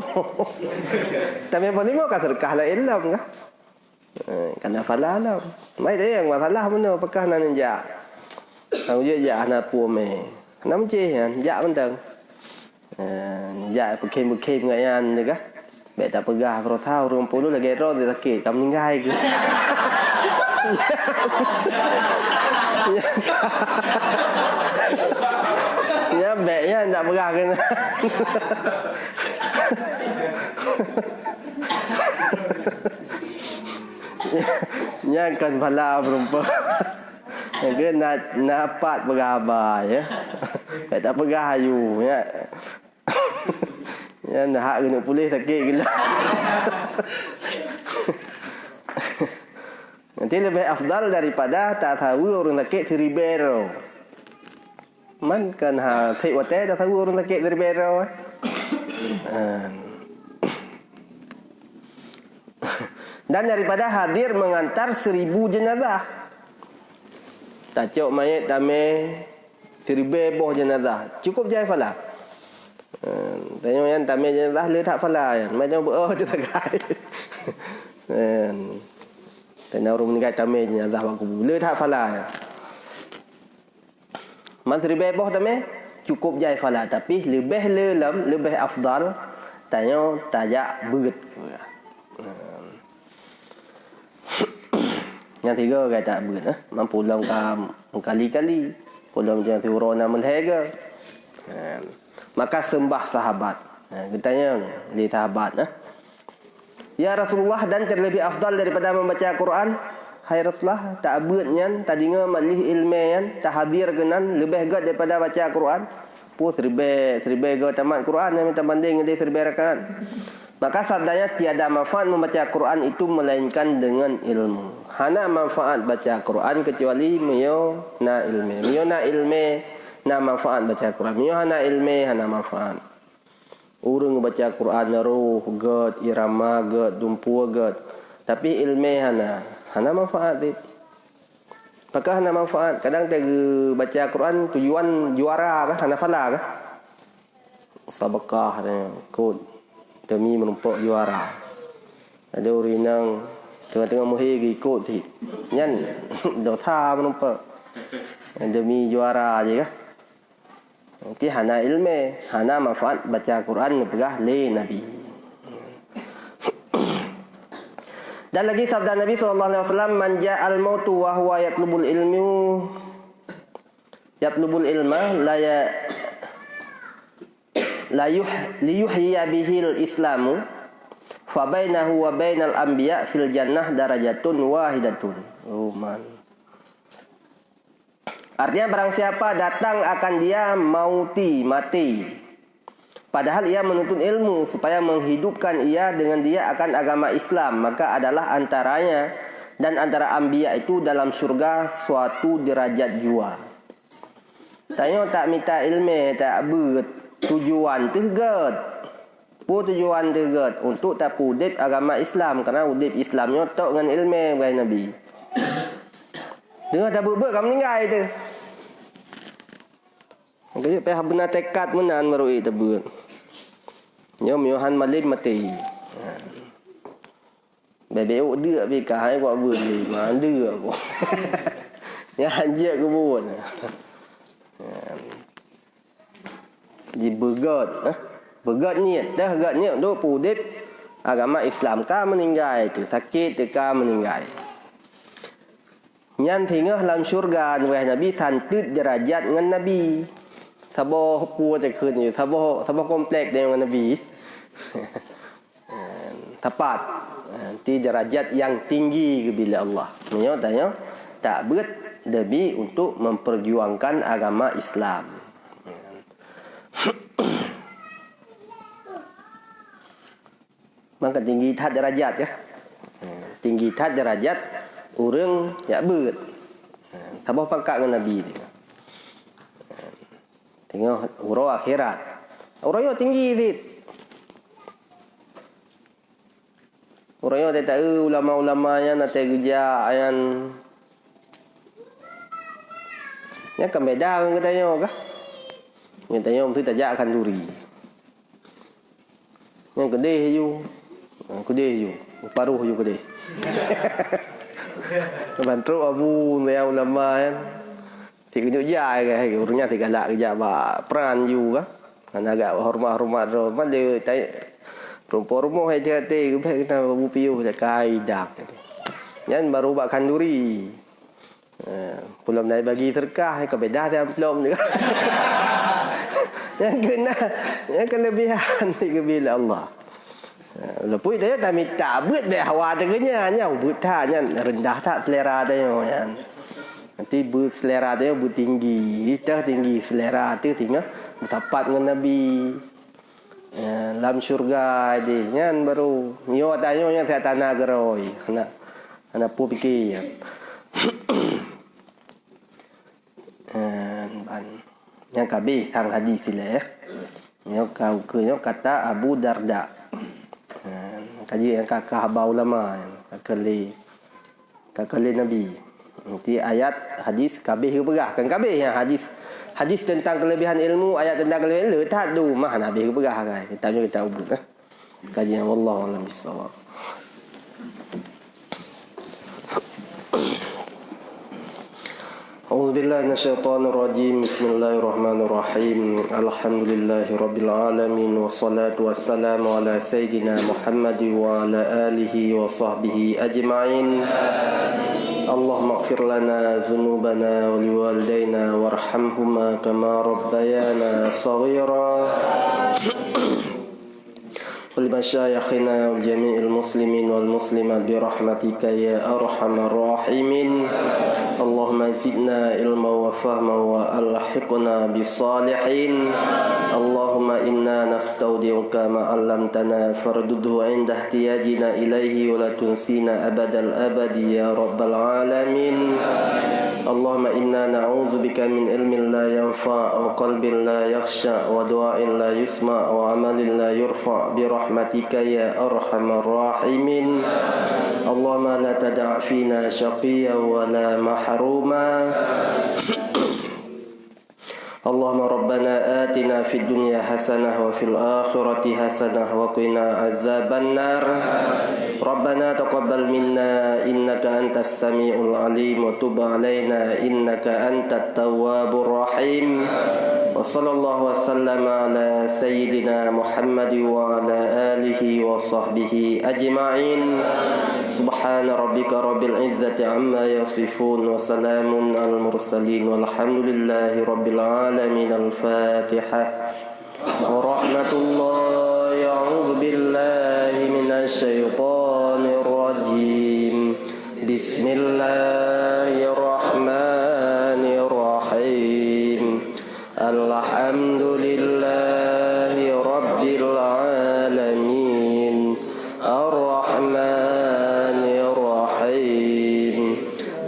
Tak boleh mo kan sedekah la ilm kan. Kena fala lah. Mai dia yang masalah mana apakah nak jak. Kau je ya na pu me. Nam che ya bentang. Ya bekem ngayan ni kah? Baik tak pegah kalau tahu orang puluh lagi roh dia sakit. Kamu meninggal ke? Ya baiknya tak pegah kena. Ya kan pala perempuan. Dia nak napat bergabar ya. Baik tak pegah ayu ya. Ya nak hak kena polis sakit gila. Nanti lebih afdal daripada tak tahu orang sakit ribero. Man kan ha thik wate tak tahu orang sakit ribero. Dan daripada hadir mengantar 1000 jenazah. Tak cok mayat tame 1000 boh jenazah. Cukup je fala. Tanya yang tame jenazah le tak fala kan. Macam tu tak kai. Tanya orang meninggal tame jenazah aku le tak fala. Man 1000 boh tame cukup je fala tapi lebih lelam lebih afdal tanya tajak berat. Yang tiga kata berat mampu ulang kali-kali pulang jangan turun nama lega. Maka sembah sahabat. Katanya di sahabat Ya Rasulullah dan terlebih afdal daripada membaca Quran. Hai Rasulullah tak beratnya tadinya majlis ilmiah tak hadir genan lebih gad daripada baca Quran. Pu serbe gad tamat Quran yang minta banding dia serbe rakaat. Maka sabdanya tiada manfaat membaca Quran itu melainkan dengan ilmu. Hana manfaat baca Quran kecuali mio na ilme. Mio na ilme na manfaat baca Quran. Mio hana ilme hana manfaat. Urang baca Quran roh gad irama gad dumpu gad. Tapi ilme hana manfaat dit. Apakah hana manfaat? Kadang tega baca Quran tujuan juara kah hana fala kah? Sabakah kod demi menumpak juara. Ada orang yang tengah-tengah muhir ikut sih. Nyan dosa menumpak. Demi juara aja kah? Nanti hana ilmu, hana manfaat baca Quran pegah le Nabi. Dan lagi sabda Nabi SAW, man ja'al mautu wa huwa yatlubul ilma liyuhyiya bihil islamu fa bainahu wa bainal anbiya fil jannah darajatun wahidatun. Oh man. Artinya barang siapa datang akan dia mati. Padahal ia menuntut ilmu supaya menghidupkan ia dengan dia akan agama Islam, maka adalah antaranya dan antara anbiya itu dalam surga suatu derajat jua. Tanya tak minta ilmu tak ber tujuan tegat. Tujuan tegat untuk tak udip agama Islam kerana udip Islamnya tok dengan ilmu bagai Nabi. Dengar tak ber kamu meninggal itu. Jadi payah benar tekad menan merui tebut. Yo miohan malim mati. Bebeu dia bika hai buat beli. Mana aku. Ya anjek kebun. Di begat niat dah begat niat duk pudip agama Islam ka meninggal itu sakit ka meninggal nyan tinggal dalam syurga Nabi santut derajat dengan Nabi saboh pu te keunอยู่saboh komplek dengan Nabi tepat di derajat yang tinggi bila Allah menyatakan tak berat demi untuk memperjuangkan agama Islam. Maka tinggi tat derajat ya. Tinggi tat derajat orang ya berat. Tambah pangkat dengan Nabi dia. Tengok urang akhirat. Urang yo tinggi dit. Urang yo tak tahu ulama-ulama yang nak kerja yang yang kembedang katanya kah? Yang tanya mesti tajak akan duri. Yang kedih you. Kedih you. Paruh you kedih. Bantu abu yang ulama kan. Tik kunjuk jai ke urungnya tik galak kerja ba peran juga. Kan agak hormat-hormat ro. Man dia perempuan rumah hati-hati kita bupiu dak kaidak. Yan baru bak kanduri. Belum naik bagi terkah ke beda dia belum juga. Yang kena yang kelebihan ke bila Allah. Lepas dia tak minta buat be hawa dengannya nya buat nya rendah tak selera dia yan. Nanti selera dia tinggi, dah tinggi selera tu tinggal bertapat dengan Nabi. Dalam syurga dia nyan baru nyo tanyo nya tak tanah geroi. Anak pu fikir. Yang kabeh tang hadis sila Nyo kata Abu Darda. Kaji yang kakak haba ulama kakali Nabi. Nanti ayat hadis kabeh ke berah kan kabeh yang hadis tentang kelebihan ilmu, ayat tentang kelebihan ilmu tak du mah Nabi ke berah kan. Kita ubud kaji yang wallahu alam bisawab. A'udzubillahi minasyaitonir rajim. Bismillahirrahmanirrahim. Alhamdulillahirabbil alamin wassalatu wassalamu ala sayidina Muhammad wa ala alihi wa sahbihi ajma'in. Allahumma ighfir lana dzunubana wa liwalidayna warhamhuma kama rabbayana shaghira. ولمشايخنا وجميع المسلمين والمسلمات برحمتك يا أرحم الراحمين. اللهم زدنا علما وفهما وألحقنا بالصالحين. اللهم إنا نستودعك ما علمتنا فردده عند احتياجنا إليه ولا تنسينا أبد الأبد يا رب العالمين. اللهم إنا نعوذ بك من علم لا ينفع وقلب لا يخشع ودعاء لا يسمع وعمل لا يرفع برحمتك يا أرحم الراحمين. اللهم لا تدع فينا شقيا ولا محروما. اللهم ربنا آتنا في الدنيا حسنة وفي الآخرة حسنة وقنا عذاب النار. ربنا تقبل منا إنك أنت السميع العليم وتب علينا إنك أنت التواب الرحيم. وصلى الله وسلم على سيدنا محمد وعلى آله وصحبه أجمعين. سبحان ربك رب العزة عما يصفون وسلام على المرسلين والحمد لله رب العالمين. الفاتحة. ورحمة الله. أعوذ بالله من الشيطان الرجيم. بسم الله الرحمن الرحيم. الحمد لله رب العالمين. الرحمن الرحيم.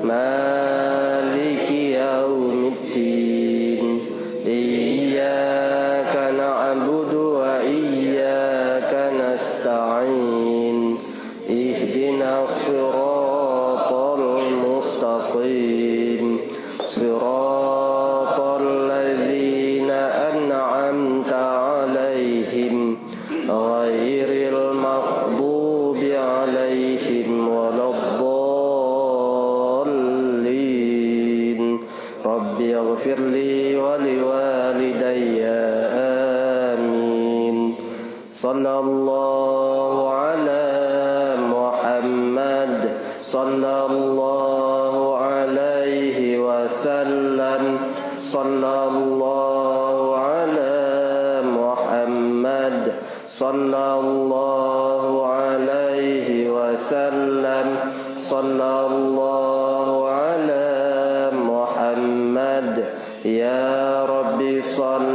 مالك يوم الدين. إياك نعبد وإياك نستعين. اهدنا الصراط المستقيم. صراط الذين أنعمت عليهم غير المغضوب عليهم ولا الضالين. رب اغفر لي ولوالدي. آمين. صلى الله على محمد. صلى الله عليه وسلم. صلى الله على محمد. صلى الله عليه وسلم. صلى الله على محمد. يا رب صل